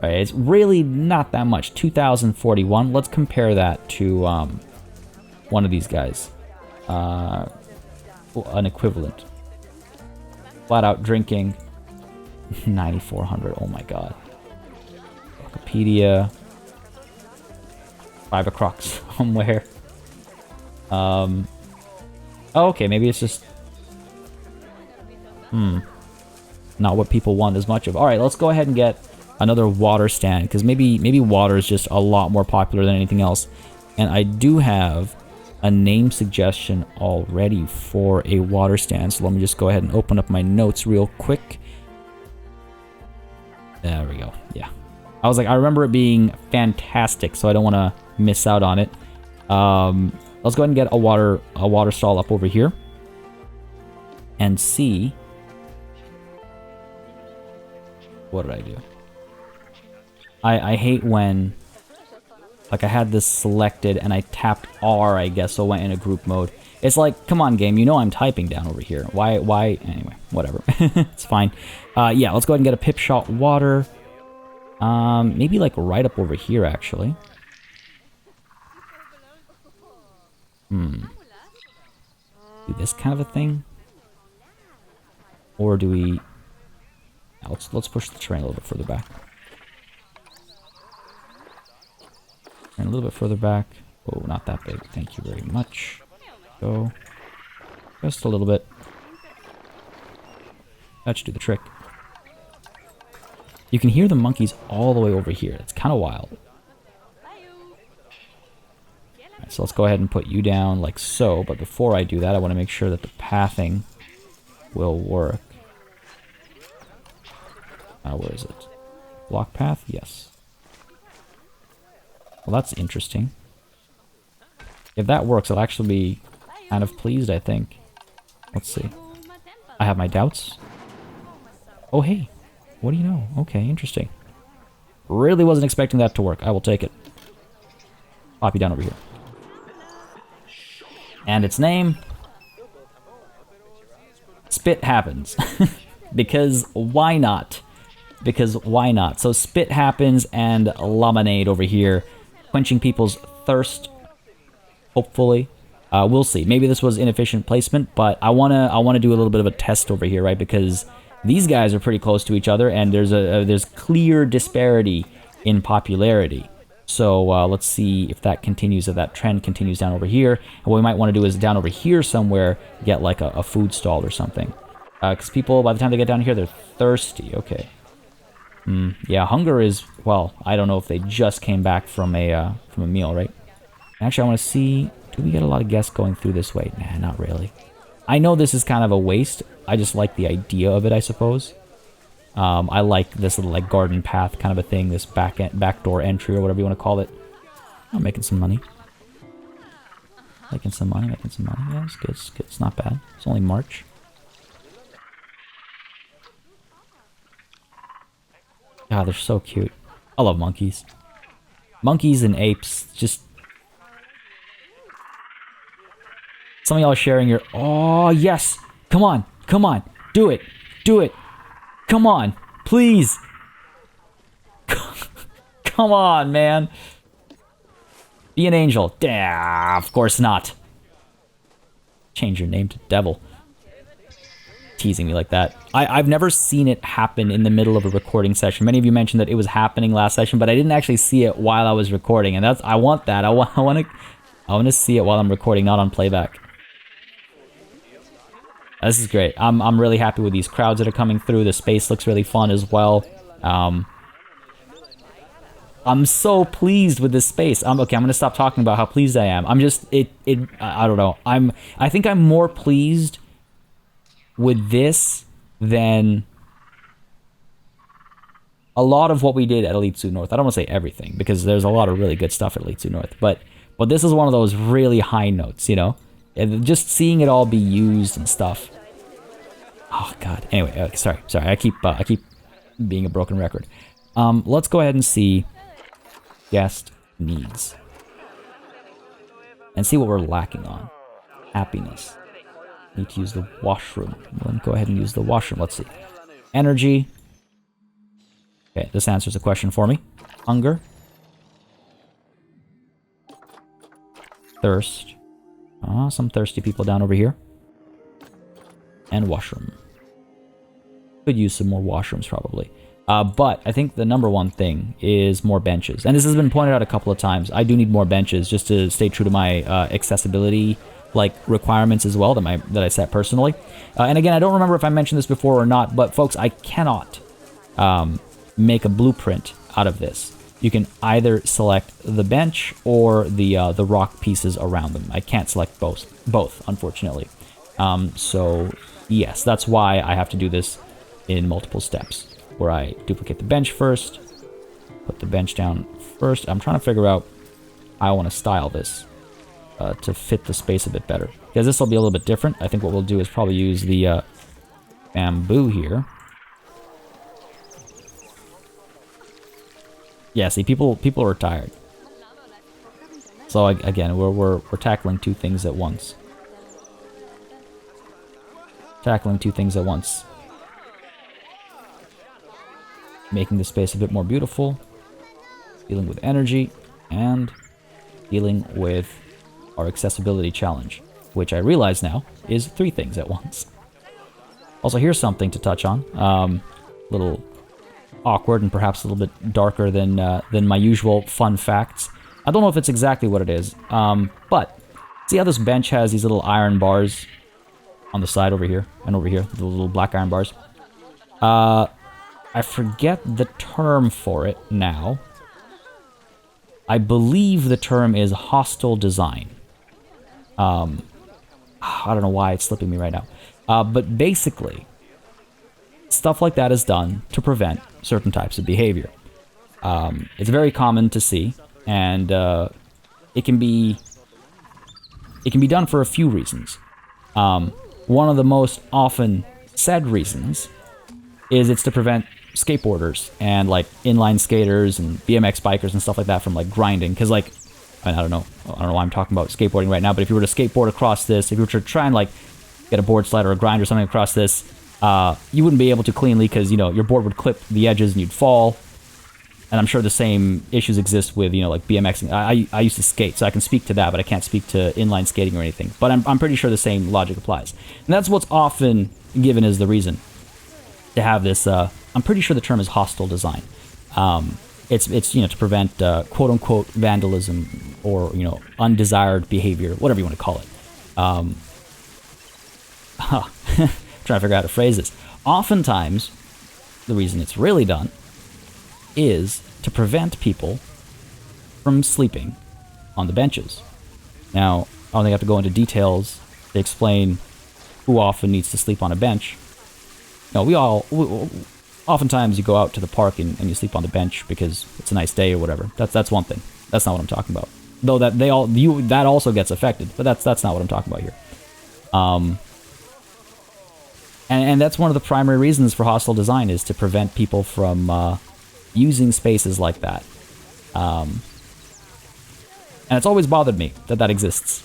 Right, it's really not that much. 2,041. Let's compare that to one of these guys. An equivalent. Flat out drinking. 9,400. Oh my god. Wikipedia. 5 o'clock somewhere. Oh, okay, maybe it's just... not what people want as much of. Alright, let's go ahead and get another water stand, because maybe water is just a lot more popular than anything else. And I do have a name suggestion already for a water stand, so let me just go ahead and open up my notes real quick. There we go. Yeah, I was like, I remember it being fantastic, so I don't want to miss out on it. Let's go ahead and get a water stall up over here and see. What did I do? I hate when, like, I had this selected and I tapped R, I guess, so it went in a group mode. It's like, come on, game, you know I'm typing down over here. Why, anyway, whatever. It's fine. Yeah, let's go ahead and get a pip shot water. Maybe, like, right up over here, actually. Do this kind of a thing? Or do we... Now, let's push the train a little bit further back. And a little bit further back. Oh, not that big. Thank you very much. Go. Just a little bit. That should do the trick. You can hear the monkeys all the way over here. It's kind of wild. Alright, so let's go ahead and put you down like so. But before I do that, I want to make sure that the pathing will work. Where is it? Block path? Yes. Well, that's interesting. If that works, I'll actually be kind of pleased, I think. Let's see. I have my doubts. Oh, hey. What do you know? Okay, interesting. Really wasn't expecting that to work. I will take it. pop you down over here. And its name... Spit happens. Because why not? Because why not? So spit happens and lemonade over here, quenching people's thirst, hopefully. We'll see. Maybe this was inefficient placement, but I wanna do a little bit of a test over here, right? Because these guys are pretty close to each other, and there's clear disparity in popularity. So let's see if that continues, if that trend continues down over here. And what we might want to do is down over here somewhere, get like a food stall or something. Because people, by the time they get down here, they're thirsty. Okay. Yeah, hunger is, well, I don't know if they just came back from a meal, right? Actually, I want to see, do we get a lot of guests going through this way? Nah, not really. I know this is kind of a waste. I just like the idea of it, I suppose. I like this little like garden path kind of a thing, this backdoor entry or whatever you want to call it. I'm making some money. Making some money. Yeah, it's good. It's good. It's not bad. It's only March. God, they're so cute. I love monkeys. Monkeys and apes, just... Some of y'all are sharing your... Oh, yes! Come on! Come on! Do it! Do it! Come on! Please! Come on, man! Be an angel. Of course not. Change your name to Devil. Teasing me like that. I've never seen it happen in the middle of a recording session. Many of you mentioned that it was happening last session, but I didn't actually see it while I was recording, and that's... I want that. I want to see it while I'm recording, not on playback. This is great. I'm really happy with these crowds that are coming through. The space looks really fun as well. I'm so pleased with this space. Okay, I'm gonna stop talking about how pleased I am. I'm just I don't know. I think I'm more pleased with this than a lot of what we did at Elite Zoo North. I don't want to say everything because there's a lot of really good stuff at Elite Zoo North, but this is one of those really high notes, you know? And just seeing it all be used and stuff. Oh god. Anyway, sorry. I keep being a broken record. Let's go ahead and see guest needs. And see what we're lacking on. Happiness. Need to use the washroom. We'll go ahead and use the washroom. Let's see. Energy. Okay, this answers a question for me. Hunger. Thirst. Some thirsty people down over here. And washroom. Could use some more washrooms probably. But I think the number one thing is more benches. And this has been pointed out a couple of times. I do need more benches just to stay true to my accessibility requirements as well that I set personally. And again, I don't remember if I mentioned this before or not, but folks, I cannot make a blueprint out of this. You can either select the bench or the rock pieces around them. I can't select both, unfortunately. So yes, that's why I have to do this in multiple steps, where I duplicate the bench first, put the bench down first. I'm trying to figure out how I want to style this to fit the space a bit better, because this will be a little bit different. I think what we'll do is probably use the bamboo here. Yeah, see, people are tired. So again, we're tackling two things at once. Making the space a bit more beautiful, dealing with energy, and dealing with our accessibility challenge, which I realize now is 3 things at once. Also, here's something to touch on. Little awkward and perhaps a little bit darker than my usual fun facts. I don't know if it's exactly what it is, but see how this bench has these little iron bars on the side over here and over here, the little black iron bars. I forget the term for it now. I believe the term is hostile design. I don't know why it's slipping me right now. But basically, stuff like that is done to prevent certain types of behavior. It's very common to see, and it can be done for a few reasons. One of the most often said reasons is it's to prevent skateboarders and inline skaters and BMX bikers and stuff like that from grinding, because and I don't know why I'm talking about skateboarding right now, but if you were to skateboard across this, if you were to try and like get a board sled or a grind or something across this, you wouldn't be able to cleanly because, you know, your board would clip the edges and you'd fall. And I'm sure the same issues exist with, you know, like BMXing. I used to skate, so I can speak to that, but I can't speak to inline skating or anything. But I'm pretty sure the same logic applies. And that's what's often given as the reason to have this, I'm pretty sure the term is hostile design. It's you know, to prevent quote-unquote vandalism or, you know, undesired behavior, whatever you want to call it. Trying to figure out how to phrase this. Oftentimes, the reason it's really done is to prevent people from sleeping on the benches. Now, I don't think I have to go into details to explain who often needs to sleep on a bench. No, oftentimes you go out to the park and you sleep on the bench because it's a nice day or whatever. That's one thing. That's not what I'm talking about. Though that also gets affected, but that's not what I'm talking about here. And that's one of the primary reasons for hostile design, is to prevent people from using spaces like that. And it's always bothered me that exists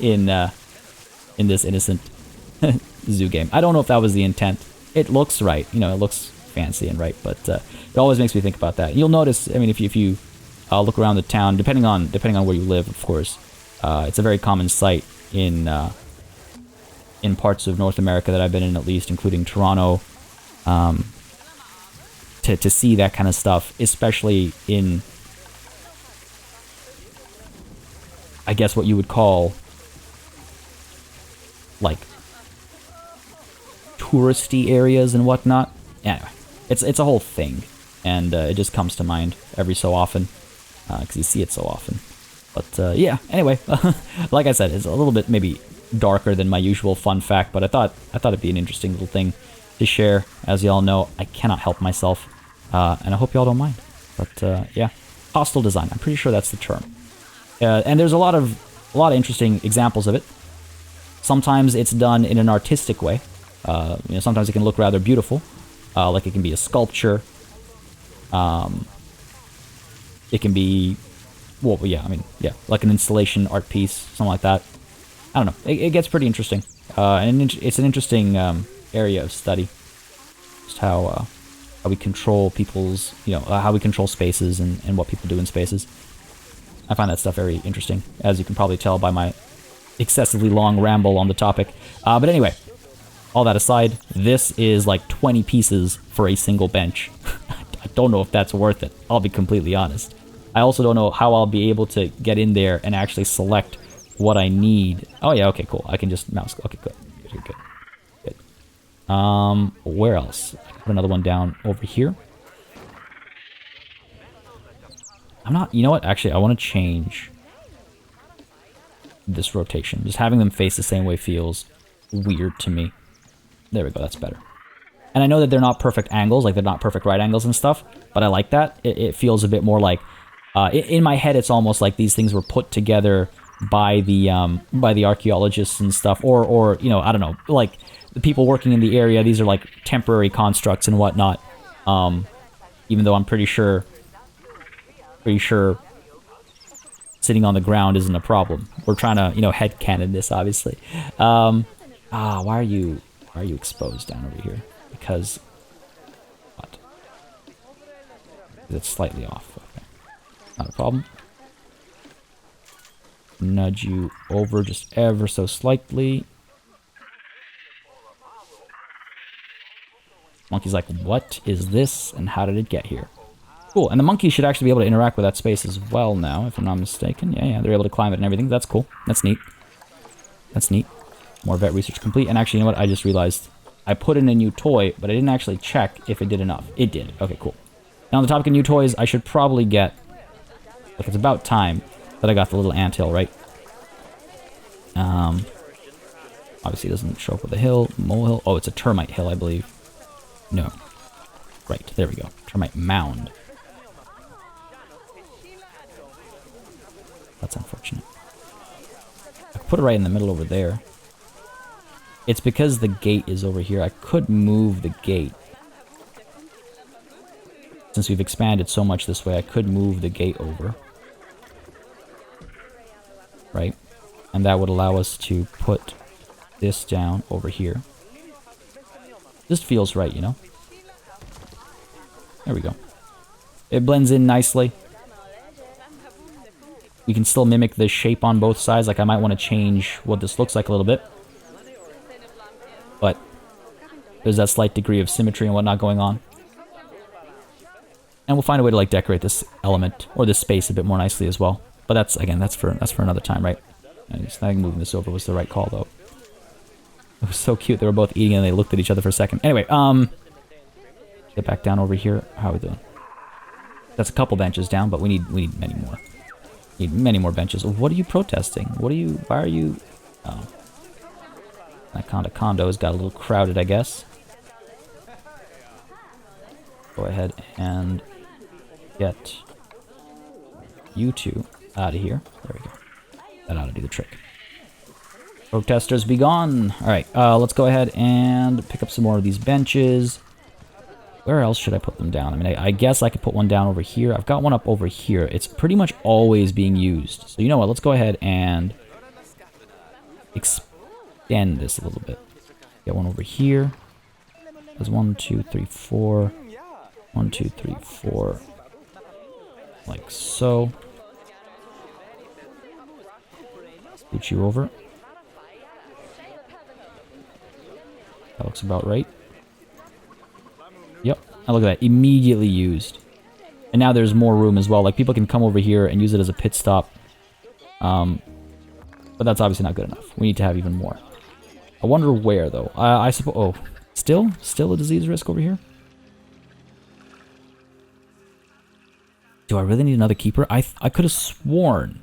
in this innocent zoo game. I don't know if that was the intent. It looks right, you know, it looks fancy and right, but it always makes me think about that. You'll notice, I mean, if you look around the town, depending on where you live, of course, it's a very common sight in parts of North America that I've been in, at least, including Toronto, to see that kind of stuff, especially in, I guess, what you would call like touristy areas and whatnot. Anyway, it's a whole thing, and it just comes to mind every so often because you see it so often. But yeah, anyway, like I said, it's a little bit maybe darker than my usual fun fact, but I thought it'd be an interesting little thing to share. As y'all know, I cannot help myself, and I hope y'all don't mind. But yeah, hostile design. I'm pretty sure that's the term. And there's a lot of interesting examples of it. Sometimes it's done in an artistic way. You know, sometimes it can look rather beautiful, like it can be a sculpture. It can be, well, yeah, I mean, yeah, like an installation, art piece, something like that. I don't know. It gets pretty interesting, and it's an interesting area of study. Just how we control people's, you know, how we control spaces and what people do in spaces. I find that stuff very interesting, as you can probably tell by my excessively long ramble on the topic. But anyway, all that aside, this is like 20 pieces for a single bench. I don't know if that's worth it. I'll be completely honest. I also don't know how I'll be able to get in there and actually select what I need. Oh yeah, okay, cool. I can just mouse. Okay, good. Where else? Put another one down over here. You know what? Actually, I want to change this rotation. Just having them face the same way feels weird to me. There we go, that's better. And I know that they're not perfect angles, like they're not perfect right angles and stuff, but I like that. It feels a bit more like, in my head, it's almost like these things were put together by the archaeologists and stuff, or you know, I don't know, like the people working in the area. These are like temporary constructs and whatnot. Even though I'm pretty sure sitting on the ground isn't a problem. We're trying to, you know, headcanon this, obviously. Why are you exposed down over here? Because what? It's slightly off. Okay. Not a problem. Nudge you over just ever so slightly. Monkey's like, what is this, and how did it get here? Cool, and the monkey should actually be able to interact with that space as well now, if I'm not mistaken. Yeah, they're able to climb it and everything. That's cool. That's neat. That's neat. More vet research complete. And actually, you know what? I just realized I put in a new toy, but I didn't actually check if it did enough. It did. Okay, cool. Now, on the topic of new toys, I should probably get... Look, it's about time that I got the little anthill, right? Obviously, it doesn't show up with a hill. Molehill. Oh, it's a termite hill, I believe. No. Right, there we go. Termite mound. That's unfortunate. I could put it right in the middle over there. It's because the gate is over here. I could move the gate. Since we've expanded so much this way, I could move the gate over. right? And that would allow us to put this down over here. Just feels right, you know? There we go. It blends in nicely. We can still mimic the shape on both sides. Like, I might want to change what this looks like a little bit. But there's that slight degree of symmetry and whatnot going on. And we'll find a way to, like, decorate this element or this space a bit more nicely as well. But that's, again, that's for another time, right? I think moving this over was the right call, though. It was so cute. They were both eating and they looked at each other for a second. Anyway, get back down over here. How are we doing? That's a couple benches down, but we need many more. Need many more benches. What are you protesting? Why are you... Oh. That condo's got a little crowded, I guess. Go ahead and get you two out of here. There we go. That ought to do the trick. Protesters be gone. Alright, let's go ahead and pick up some more of these benches. Where else should I put them down? I mean, I guess I could put one down over here. I've got one up over here. It's pretty much always being used. So you know what? Let's go ahead and extend this a little bit. Get one over here. There's 1, 2, 3, 4. 1, 2, 3, 4. Like so. Scoot you over. That looks about right. Yep. And look at that. Immediately used. And now there's more room as well. Like, people can come over here and use it as a pit stop. But that's obviously not good enough. We need to have even more. I wonder where, though. I suppose... Oh. Still a disease risk over here? Do I really need another keeper? I could have sworn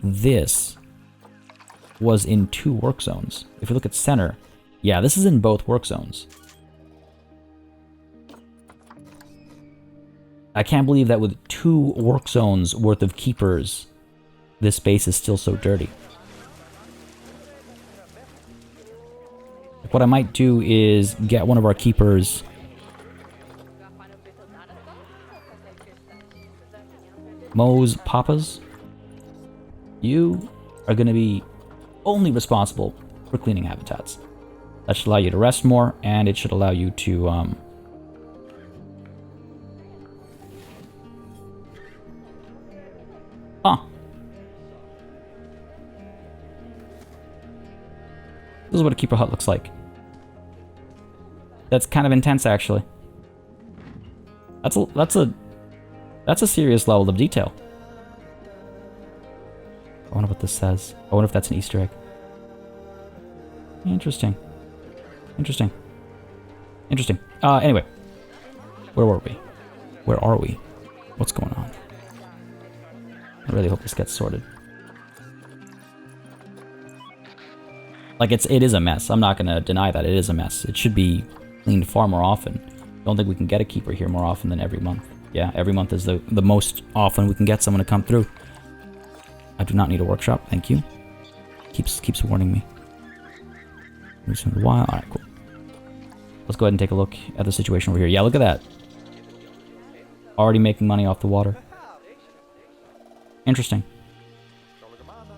this was in 2 work zones. If you look at center... Yeah, this is in both work zones. I can't believe that with 2 work zones worth of keepers, this space is still so dirty. What I might do is get one of our keepers. Moe's Papas. You are going to be only responsible for cleaning habitats. That should allow you to rest more, and it should allow you to, Huh. This is what a keeper hut looks like. That's kind of intense, actually. That's a serious level of detail. I wonder what this says. I wonder if that's an Easter egg. Interesting. Interesting. Interesting. Anyway. Where were we? Where are we? What's going on? I really hope this gets sorted. Like, it is a mess. I'm not going to deny that it is a mess. It should be cleaned far more often. Don't think we can get a keeper here more often than every month. Yeah, every month is the most often we can get someone to come through. I do not need a workshop, thank you. Keeps warning me. Alright, cool. Let's go ahead and take a look at the situation over here. Yeah, look at that. Already making money off the water. Interesting.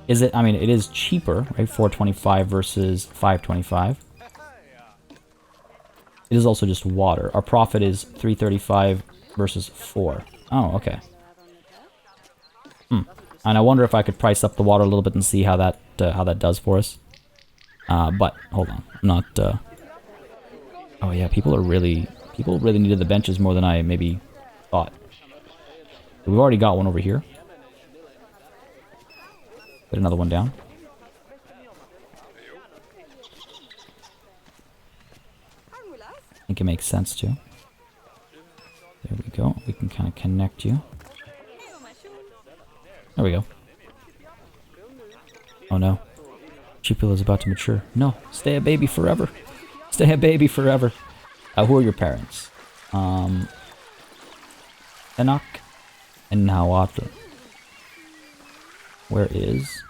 Is it, I mean, it is cheaper, right? 425 versus 525. It is also just water. Our profit is 335 versus 4. Oh, okay. And I wonder if I could price up the water a little bit and see how that does for us. But hold on, I'm not. Oh yeah, people really needed the benches more than I maybe thought. We've already got one over here. Put another one down. I think it makes sense too. There we go. We can kind of connect you. There we go. Oh no. Chipil is about to mature. No, stay a baby forever. Stay a baby forever. Who are your parents? Enoch and Nawata. Where is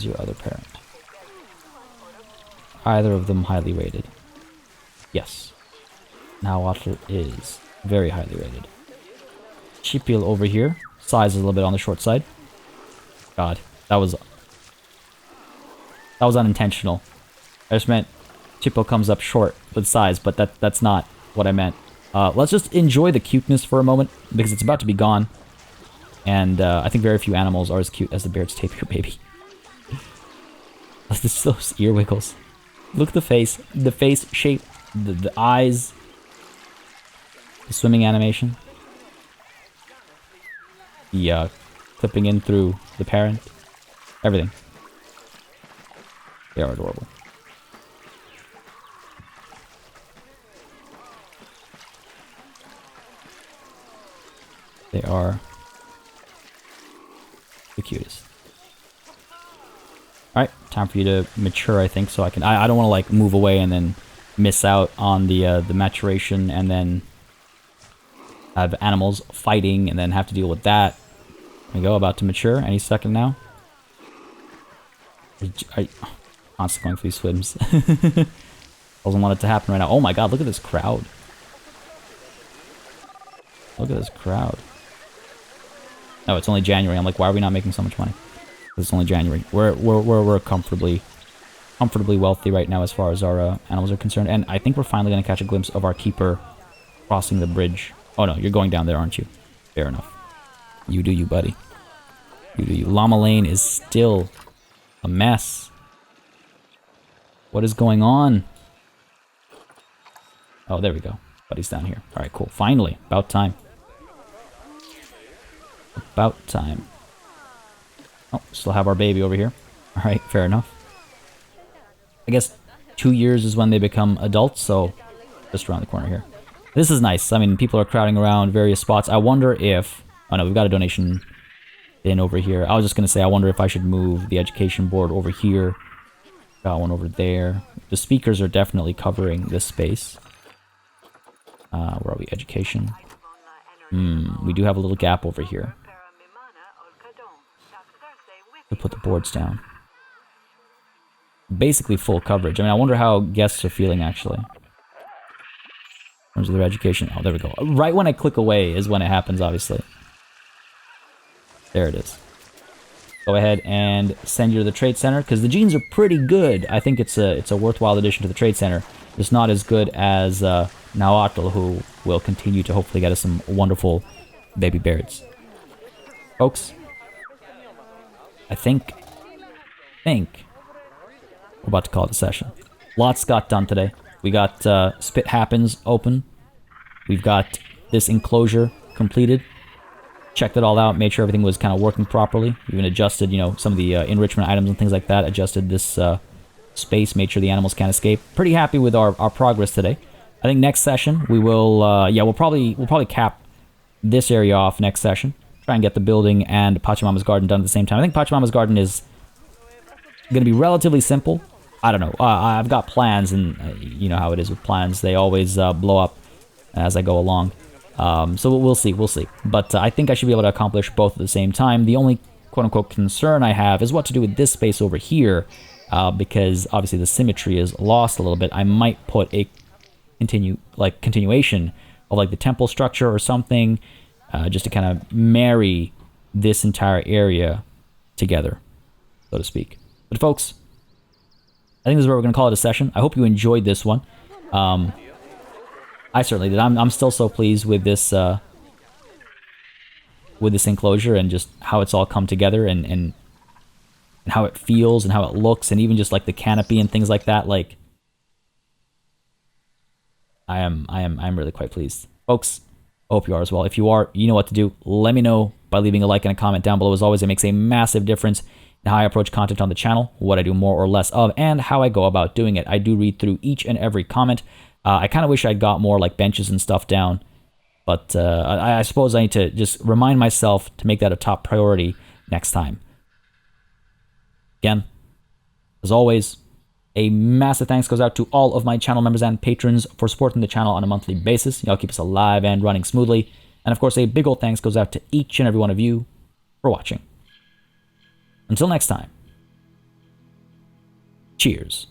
your other parent? Either of them highly rated? Yes. Nawata is very highly rated. Chipil over here, size is a little bit on the short side. God, that was unintentional. I just meant Chippo comes up short with size, but that's not what I meant. Let's just enjoy the cuteness for a moment, because it's about to be gone. And I think very few animals are as cute as the Baird's tapir baby. Those ear wiggles. Look at the face shape, the eyes, the swimming animation, the clipping in through the parent, everything. They are adorable. They are the cutest. Alright, time for you to mature, I think, so I can... I don't want to, like, move away and then miss out on the maturation and then have animals fighting and then have to deal with that. There we go, about to mature any second now. Constantly going for these swims. Doesn't want it to happen right now. Oh my god, look at this crowd. Look at this crowd. Oh, it's only January. I'm like, why are we not making so much money? It's only January. We're comfortably wealthy right now as far as our animals are concerned, and I think we're finally gonna catch a glimpse of our keeper crossing the bridge. Oh no, you're going down there, aren't you? Fair enough. You do you, buddy. You do you. Llama Lane is still a mess. What is going on? Oh, there we go. Buddy's down here. All right, cool. Finally, about time. About time. Oh, still have our baby over here. Alright, fair enough. I guess 2 years is when they become adults, so just around the corner here. This is nice. I mean, people are crowding around various spots. I wonder if... Oh no, we've got a donation bin over here. I was just going to say, I wonder if I should move the education board over here. Got one over there. The speakers are definitely covering this space. Where are we? Education. We do have a little gap over here. We'll put the boards down. Basically full coverage. I mean, I wonder how guests are feeling, actually. In terms of their education. Oh, there we go. Right when I click away is when it happens, obviously. There it is. Go ahead and send you to the Trade Center, because the jeans are pretty good. I think it's a worthwhile addition to the Trade Center. It's not as good as Nahuatl, who will continue to hopefully get us some wonderful baby Bairds. Folks, I think we're about to call it a session. Lots got done today. We got Spit Happens open. We've got this enclosure completed. Checked it all out, made sure everything was kind of working properly. Even adjusted, you know, some of the enrichment items and things like that. Adjusted this space, made sure the animals can't escape. Pretty happy with our progress today. I think next session we will, we'll probably cap this area off next session. Try and get the building and Pachamama's garden done at the same time. I think Pachamama's garden is going to be relatively simple. I don't know. I've got plans, and you know how it is with plans. They always blow up as I go along. So we'll see. But I think I should be able to accomplish both at the same time. The only quote-unquote concern I have is what to do with this space over here, because obviously the symmetry is lost a little bit. I might put a continuation of like the temple structure or something, just to kind of marry this entire area together, so to speak. But folks, I think this is where we're going to call it a session. I hope you enjoyed this one. I certainly did. I'm still so pleased with this enclosure and just how it's all come together and how it feels and how it looks, and even just like the canopy and things like that. Like, I'm really quite pleased, folks. I hope you are as well. If you are, you know what to do. Let me know by leaving a like and a comment down below. As always, it makes a massive difference in how I approach content on the channel, what I do more or less of, and how I go about doing it. I do read through each and every comment. I kind of wish I'd got more like benches and stuff down, but I suppose I need to just remind myself to make that a top priority next time. Again, as always, a massive thanks goes out to all of my channel members and patrons for supporting the channel on a monthly basis. Y'all keep us alive and running smoothly. And of course, a big old thanks goes out to each and every one of you for watching. Until next time, cheers.